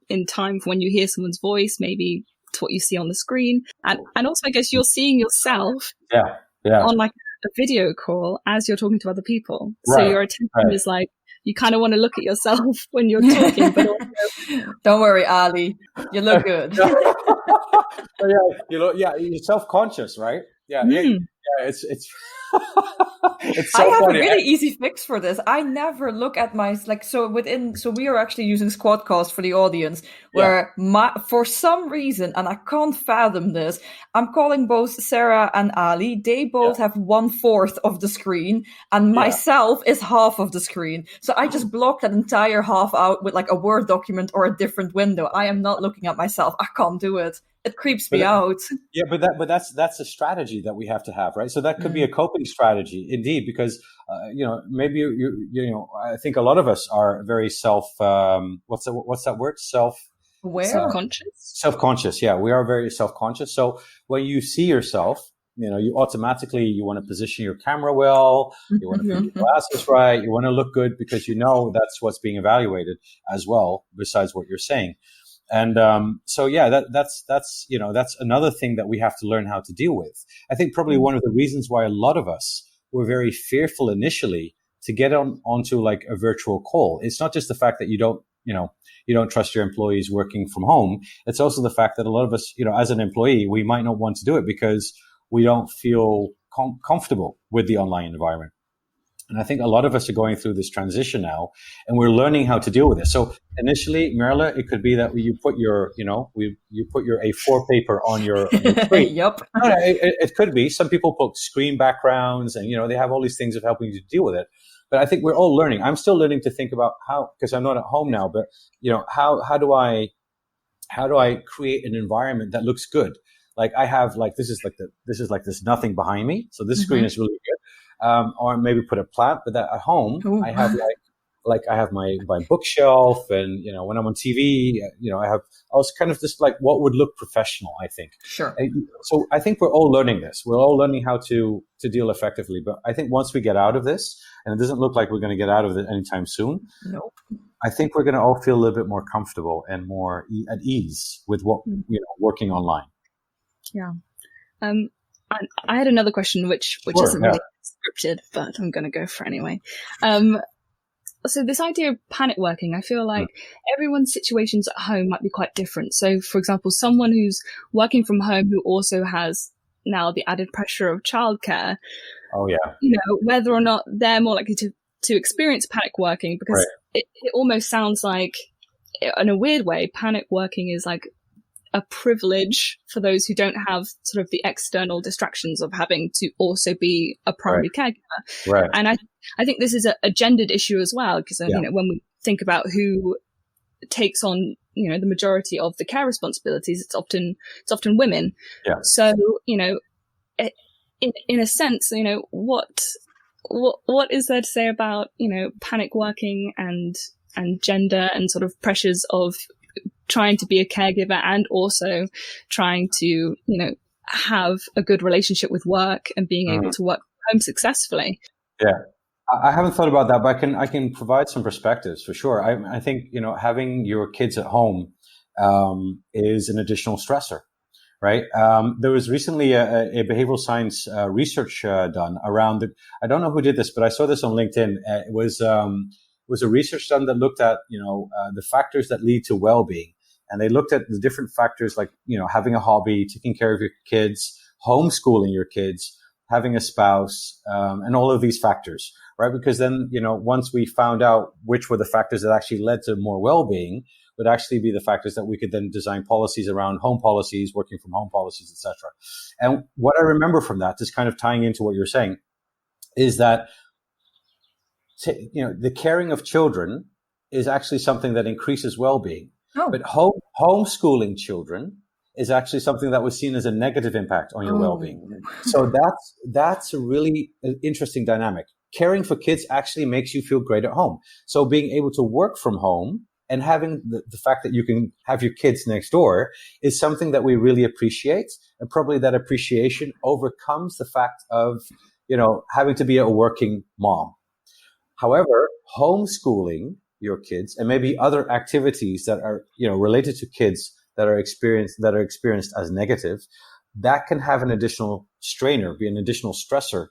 in time from when you hear someone's voice, maybe to what you see on the screen. And also, I guess you're seeing yourself on like a video call as you're talking to other people. So your attention is like, you kind of want to look at yourself when you're talking, but also... Don't worry, Ali. You look good. You're self-conscious, right? Yeah. Yeah, it's it's I so have funny. a really easy fix for this. I never look at my so we are actually using Squadcast for the audience where for some reason, and I can't fathom this, I'm calling both Sarah and Ali. They both have 1/4 of the screen, and myself is half of the screen. So I just block that entire half out with like a Word document or a different window. I am not looking at myself. I can't do it. It creeps me out. Yeah, but that's a strategy that we have to have, right? So that could be a coping strategy, indeed, because maybe I think a lot of us are very what's that word? Self-conscious. Self-conscious, yeah, we are very self-conscious. So when you see yourself, you automatically you want to position your camera well, you want to put your glasses right, you want to look good because that's what's being evaluated as well, besides what you're saying. And that's another thing that we have to learn how to deal with. I think probably one of the reasons why a lot of us were very fearful initially to get onto like a virtual call. It's not just the fact that you don't trust your employees working from home. It's also the fact that a lot of us, as an employee, we might not want to do it because we don't feel comfortable with the online environment. And I think a lot of us are going through this transition now, and we're learning how to deal with it. So initially, Merle, it could be that you put your A4 paper on your screen. Yep. It could be. Some people put screen backgrounds, and they have all these things of helping you to deal with it. But I think we're all learning. I'm still learning to think about how, because I'm not at home now. But how do I create an environment that looks good? Like I have this is like this nothing behind me. So this screen is really good. Or maybe put a plant, but that at home I have I have my bookshelf, and when I'm on TV, I was kind of just like what would look professional, I think. Sure. So I think we're all learning this. We're all learning how to deal effectively. But I think once we get out of this, and it doesn't look like we're going to get out of it anytime soon. Nope. I think we're going to all feel a little bit more comfortable and more at ease with what working online. Yeah. I had another question, which isn't really scripted, but I'm going to go for it anyway. So this idea of panic working, I feel like everyone's situations at home might be quite different. So, for example, someone who's working from home who also has now the added pressure of childcare. Oh yeah. Whether or not they're more likely to experience panic working, because it almost sounds like, in a weird way, panic working is like a privilege for those who don't have sort of the external distractions of having to also be a primary caregiver. Right. And I think this is a gendered issue as well, because when we think about who takes on the majority of the care responsibilities, it's often women. Yeah. So in a sense, what is there to say about panic working and gender and sort of pressures of trying to be a caregiver and also trying to, have a good relationship with work and being able to work from home successfully? Yeah, I haven't thought about that, but I can provide some perspectives for sure. I think, having your kids at home is an additional stressor, right? There was recently a behavioral science research done around I don't know who did this, but I saw this on LinkedIn. It was a research done that looked at, the factors that lead to well-being. And they looked at the different factors like, having a hobby, taking care of your kids, homeschooling your kids, having a spouse, and all of these factors, right? Because then, once we found out which were the factors that actually led to more well-being, would actually be the factors that we could then design policies around, home policies, working from home policies, etc. And what I remember from that, just kind of tying into what you're saying, is that the caring of children is actually something that increases well-being. Oh. But homeschooling children is actually something that was seen as a negative impact on your well-being. So that's a really interesting dynamic. Caring for kids actually makes you feel great at home. So being able to work from home and having the fact that you can have your kids next door is something that we really appreciate. And probably that appreciation overcomes the fact of, having to be a working mom. However, homeschooling your kids and maybe other activities that are, related to kids that are experienced as negative, that can have an additional strainer, be an additional stressor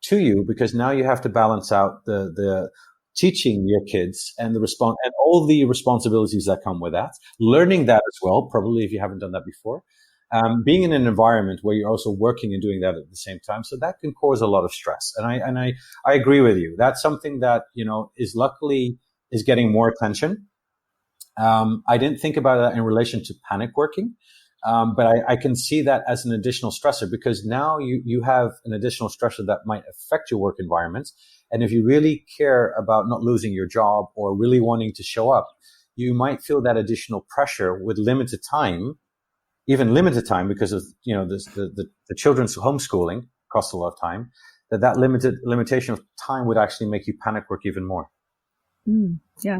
to you, because now you have to balance out the teaching your kids and and all the responsibilities that come with that, learning that as well, probably if you haven't done that before. being in an environment where you're also working and doing that at the same time. So that can cause a lot of stress. And I agree with you. That's something that, is luckily is getting more attention. I didn't think about that in relation to panic working. But I can see that as an additional stressor, because now you have an additional stressor that might affect your work environment. And if you really care about not losing your job or really wanting to show up, you might feel that additional pressure with limited time, even limited time, because of, the children's homeschooling costs a lot of time, that limitation of time would actually make you panic work even more. Yeah,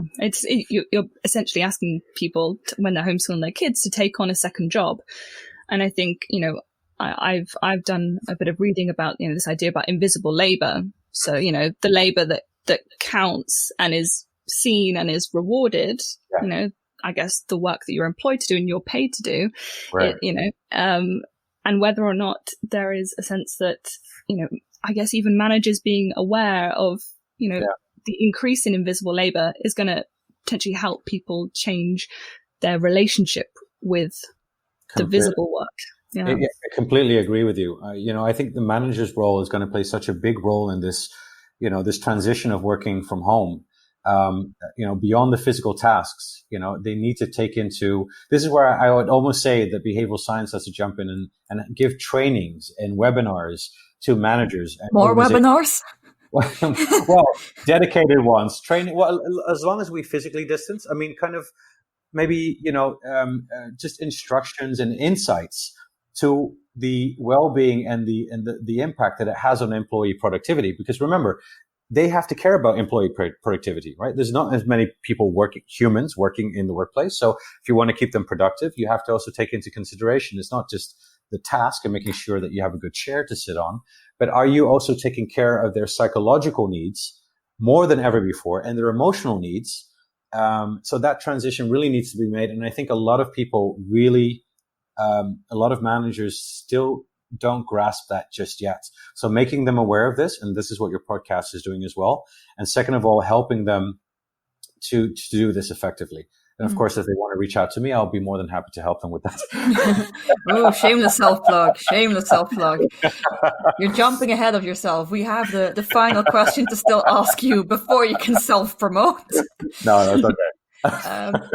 you're essentially asking people when they're homeschooling their kids to take on a second job, and I think I've done a bit of reading about this idea about invisible labor. So the labor that counts and is seen and is rewarded. Yeah. I guess the work that you're employed to do and you're paid to do. Right. And whether or not there is a sense that I guess even managers being aware of the increase in invisible labor is going to potentially help people change their relationship with the visible work. Yeah. I completely agree with you. I think the manager's role is going to play such a big role in this, this transition of working from home. Beyond the physical tasks, they need to take into, this is where I would almost say that behavioral science has to jump in and give trainings and webinars to managers. And more webinars? Well, dedicated ones, training. Well, as long as we physically distance, kind of maybe, just instructions and insights to the well-being and the impact that it has on employee productivity. Because remember, they have to care about employee productivity, right? There's not as many humans working in the workplace. So if you want to keep them productive, you have to also take into consideration, it's not just the task and making sure that you have a good chair to sit on, but are you also taking care of their psychological needs more than ever before and their emotional needs? So that transition really needs to be made. And I think a lot of people really, a lot of managers still don't grasp that just yet. So making them aware of this, and this is what your podcast is doing as well. And second of all, helping them to do this effectively. And of course, if they want to reach out to me, I'll be more than happy to help them with that. Oh, shameless self-plug. Shameless self-plug. You're jumping ahead of yourself. We have the final question to still ask you before you can self-promote. No, that's okay.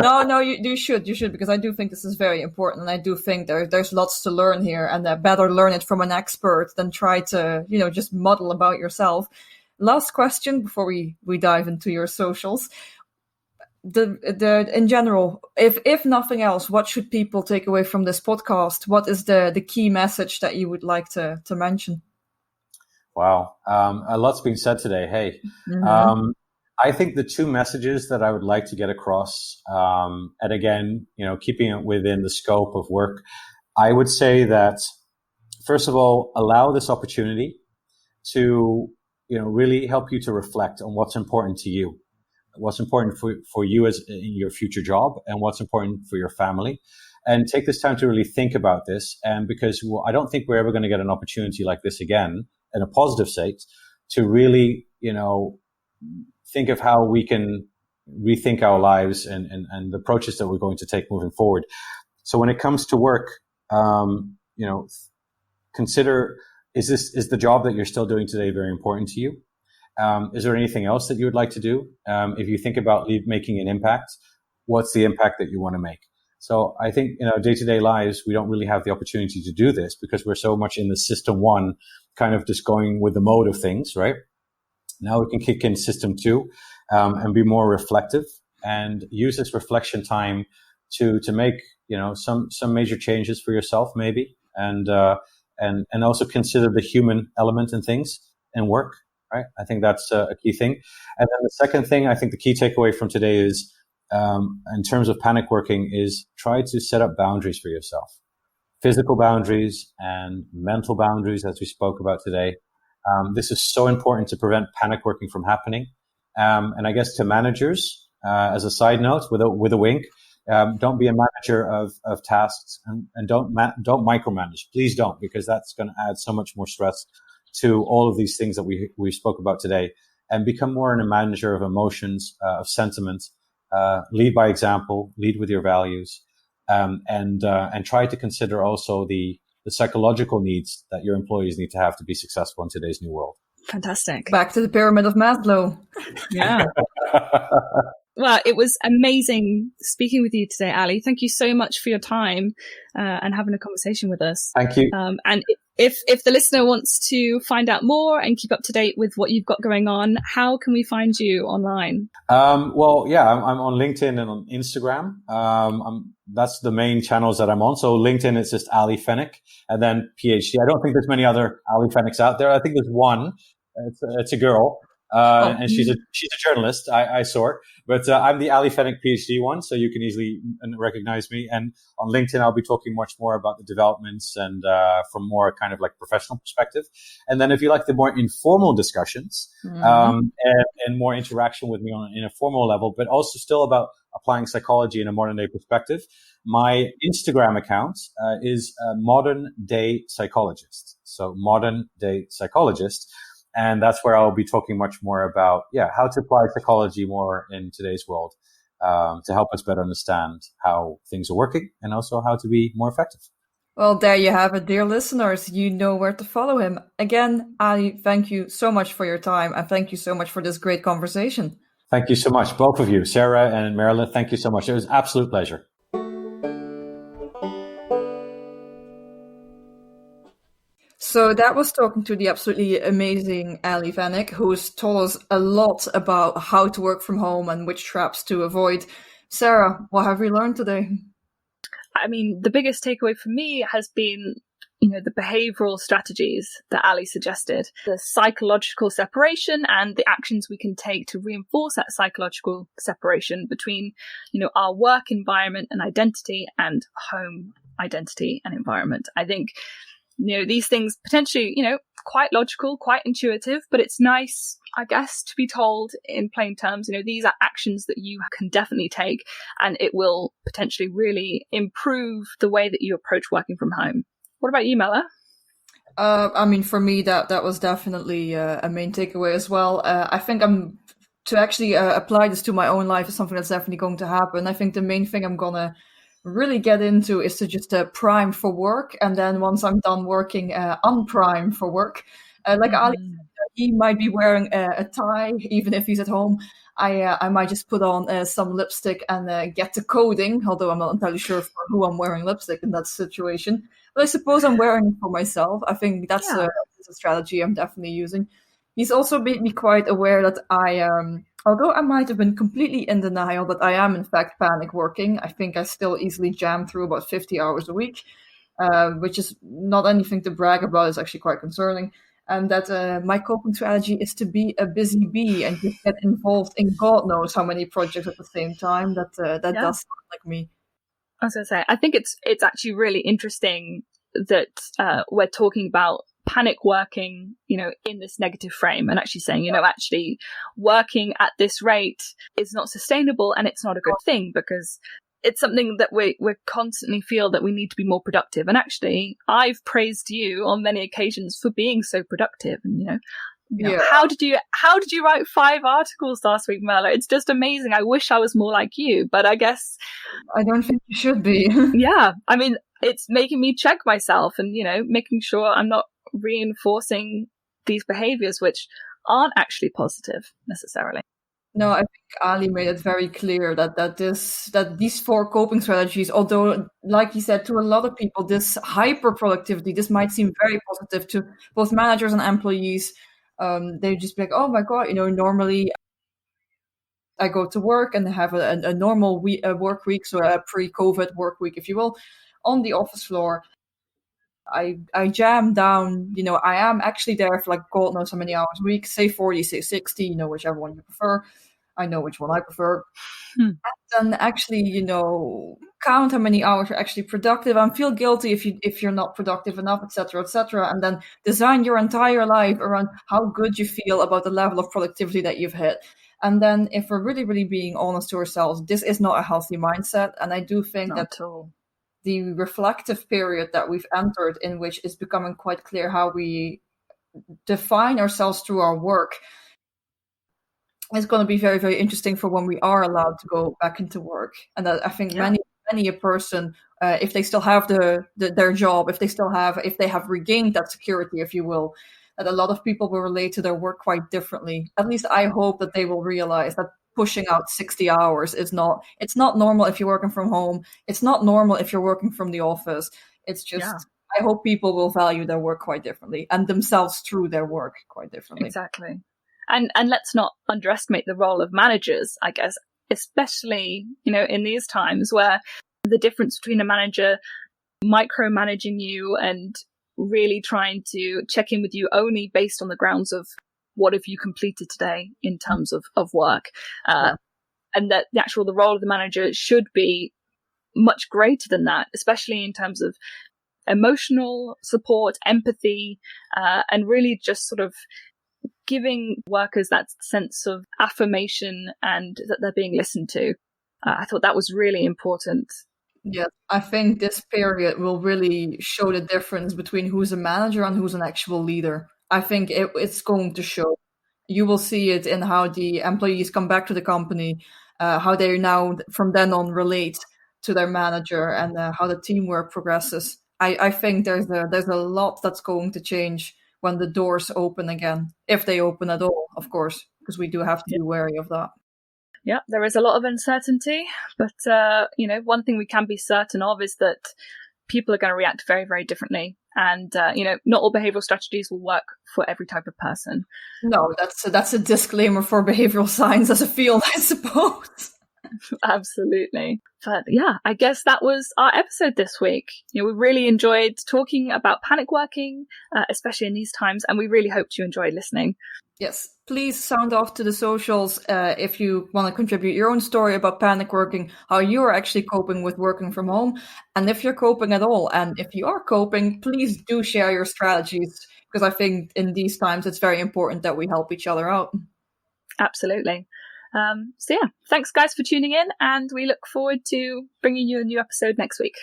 No, you should, because I do think this is very important. And I do think there's lots to learn here, and better learn it from an expert than try to, just muddle about yourself. Last question before we dive into your socials. In general, if nothing else, what should people take away from this podcast? What is the key message that you would like to mention? Wow. A lot's been said today. Hey, I think the two messages that I would like to get across, and again, keeping it within the scope of work, I would say that, first of all, allow this opportunity to, really help you to reflect on what's important to you. What's important for you as in your future job, and what's important for your family, and take this time to really think about this. And because I don't think we're ever going to get an opportunity like this again in a positive state to really, think of how we can rethink our lives and the approaches that we're going to take moving forward. So when it comes to work, consider, is the job that you're still doing today very important to you? Is there anything else that you would like to do? If you think about making an impact, what's the impact that you want to make? So I think in our day-to-day lives, we don't really have the opportunity to do this because we're so much in the system one, kind of just going with the mode of things, right? Now we can kick in system two, and be more reflective and use this reflection time to make, some major changes for yourself maybe. And also consider the human element in things and work. Right. I think that's a key thing. And then the second thing, I think the key takeaway from today is, in terms of panic working, is try to set up boundaries for yourself. Physical boundaries and mental boundaries, as we spoke about today. This is so important to prevent panic working from happening. And I guess to managers, as a side note, with a wink, don't be a manager of tasks and don't micromanage. Please don't, because that's going to add so much more stress to all of these things that we spoke about today, and become more a manager of emotions, of sentiment. Lead by example, lead with your values, and try to consider also the psychological needs that your employees need to have to be successful in today's new world. Fantastic. Back to the pyramid of Maslow. Yeah. Well, it was amazing speaking with you today, Ali. Thank you so much for your time and having a conversation with us. Thank you. And if the listener wants to find out more and keep up to date with what you've got going on, how can we find you online? Well, yeah, I'm on LinkedIn and on Instagram. That's the main channels that I'm on. So LinkedIn is just Ali Fenwick, and then PhD. I don't think there's many other Ali Fenwicks out there. I think there's one. It's a girl. And she's a journalist, I sort, but I'm the Ali Fenwick PhD one, so you can easily recognize me. And on LinkedIn, I'll be talking much more about the developments and from more kind of like professional perspective. And then if you like the more informal discussions and more interaction with me in a formal level, but also still about applying psychology in a modern day perspective, my Instagram account is Modern Day Psychologist. So Modern Day Psychologist. And that's where I'll be talking much more about, how to apply psychology more in today's world to help us better understand how things are working and also how to be more effective. Well, there you have it, dear listeners. You know where to follow him. Again, Ali, thank you so much for your time, and thank you so much for this great conversation. Thank you so much, both of you, Sarah and Marilyn. Thank you so much. It was an absolute pleasure. So that was talking to the absolutely amazing Ali Fenwick, who's told us a lot about how to work from home and which traps to avoid. Sarah, what have we learned today? I mean, the biggest takeaway for me has been, the behavioural strategies that Ali suggested, the psychological separation and the actions we can take to reinforce that psychological separation between, our work environment and identity and home identity and environment. I think these things potentially, quite logical, quite intuitive, but it's nice, I guess, to be told in plain terms, these are actions that you can definitely take, and it will potentially really improve the way that you approach working from home. What about you, Mela? For me, that was definitely a main takeaway as well. I think to actually apply this to my own life is something that's definitely going to happen. I think the main thing I'm gonna really get into is to just prime for work, and then once I'm done working, unprime for work. Ali, he might be wearing a tie even if he's at home. I might just put on some lipstick and get to coding, although I'm not entirely sure for who I'm wearing lipstick in that situation. But I suppose I'm wearing it for myself. I think that's a strategy I'm definitely using. He's also made me quite aware that although I might have been completely in denial that I am in fact panic working, I think I still easily jam through about 50 hours a week, which is not anything to brag about. It's actually quite concerning. And that my coping strategy is to be a busy bee and just get involved in God knows how many projects at the same time. That does sound like me. I was going to say, I think it's actually really interesting that we're talking about panic working, in this negative frame, and actually saying, actually working at this rate is not sustainable and it's not a good thing, because it's something that we constantly feel that we need to be more productive. And actually, I've praised you on many occasions for being so productive. And how did you write 5 articles last week, Merle? It's just amazing. I wish I was more like you, but I guess I don't think you should be. Yeah, I mean, it's making me check myself and making sure I'm not reinforcing these behaviors which aren't actually positive necessarily. No, I think Ali made it very clear that these 4 coping strategies, although, like he said, to a lot of people, this hyper productivity, this might seem very positive to both managers and employees. They just be like, oh my God, normally I go to work and have a normal work week, so a pre-COVID work week, if you will, on the office floor. I jam down, I am actually there for God knows how many hours a week, say 40, say 60, whichever one you prefer. I know which one I prefer. And then actually, count how many hours you're actually productive and feel guilty if you're not productive enough, etc., etc. And then design your entire life around how good you feel about the level of productivity that you've hit. And then if we're really, really being honest to ourselves, this is not a healthy mindset. And I do think that the reflective period that we've entered, in which it's becoming quite clear how we define ourselves through our work, is going to be very, very interesting for when we are allowed to go back into work. And I think many many a person, if they still have their job, if they have regained that security, if you will, that a lot of people will relate to their work quite differently. At least I hope that they will realize that pushing out 60 hours it's not normal if you're working from home. It's not normal if you're working from the office. It's just, I hope people will value their work quite differently and themselves through their work quite differently. Exactly. And let's not underestimate the role of managers, I guess, especially, in these times where the difference between a manager micromanaging you and really trying to check in with you only based on the grounds of what have you completed today in terms of work, and that the role of the manager should be much greater than that, especially in terms of emotional support, empathy, and really just sort of giving workers that sense of affirmation and that they're being listened to. I thought that was really important. Yeah, I think this period will really show the difference between who's a manager and who's an actual leader. I think it's going to show. You will see it in how the employees come back to the company, how they now from then on relate to their manager, and how the teamwork progresses. I think there's a lot that's going to change when the doors open again, if they open at all, of course, because we do have to be wary of that. Yeah, there is a lot of uncertainty, but one thing we can be certain of is that people are going to react very, very differently. And, not all behavioural strategies will work for every type of person. No, that's a disclaimer for behavioural science as a field, I suppose. Absolutely. But yeah, I guess that was our episode this week. We really enjoyed talking about panic working, especially in these times, and we really hoped you enjoyed listening. Yes, please sound off to the socials if you want to contribute your own story about panic working, how you are actually coping with working from home, and if you're coping at all. And if you are coping, please do share your strategies, because I think in these times it's very important that we help each other out. Absolutely. Thanks guys for tuning in, and we look forward to bringing you a new episode next week.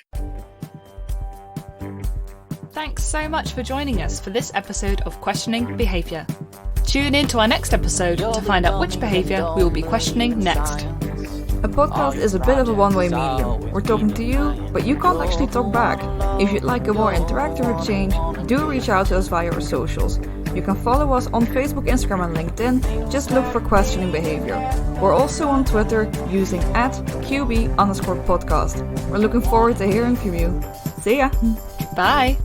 Thanks so much for joining us for this episode of Questioning Behaviour. Tune in to our next episode to find out which behaviour we will be questioning next. A podcast is a bit of a one-way medium. We're talking to you, but you can't actually talk back. If you'd like a more interactive exchange, do reach out to us via our socials. You can follow us on Facebook, Instagram and LinkedIn. Just look for Questioning Behaviour. We're also on Twitter using @QB_podcast. We're looking forward to hearing from you. See ya! Bye!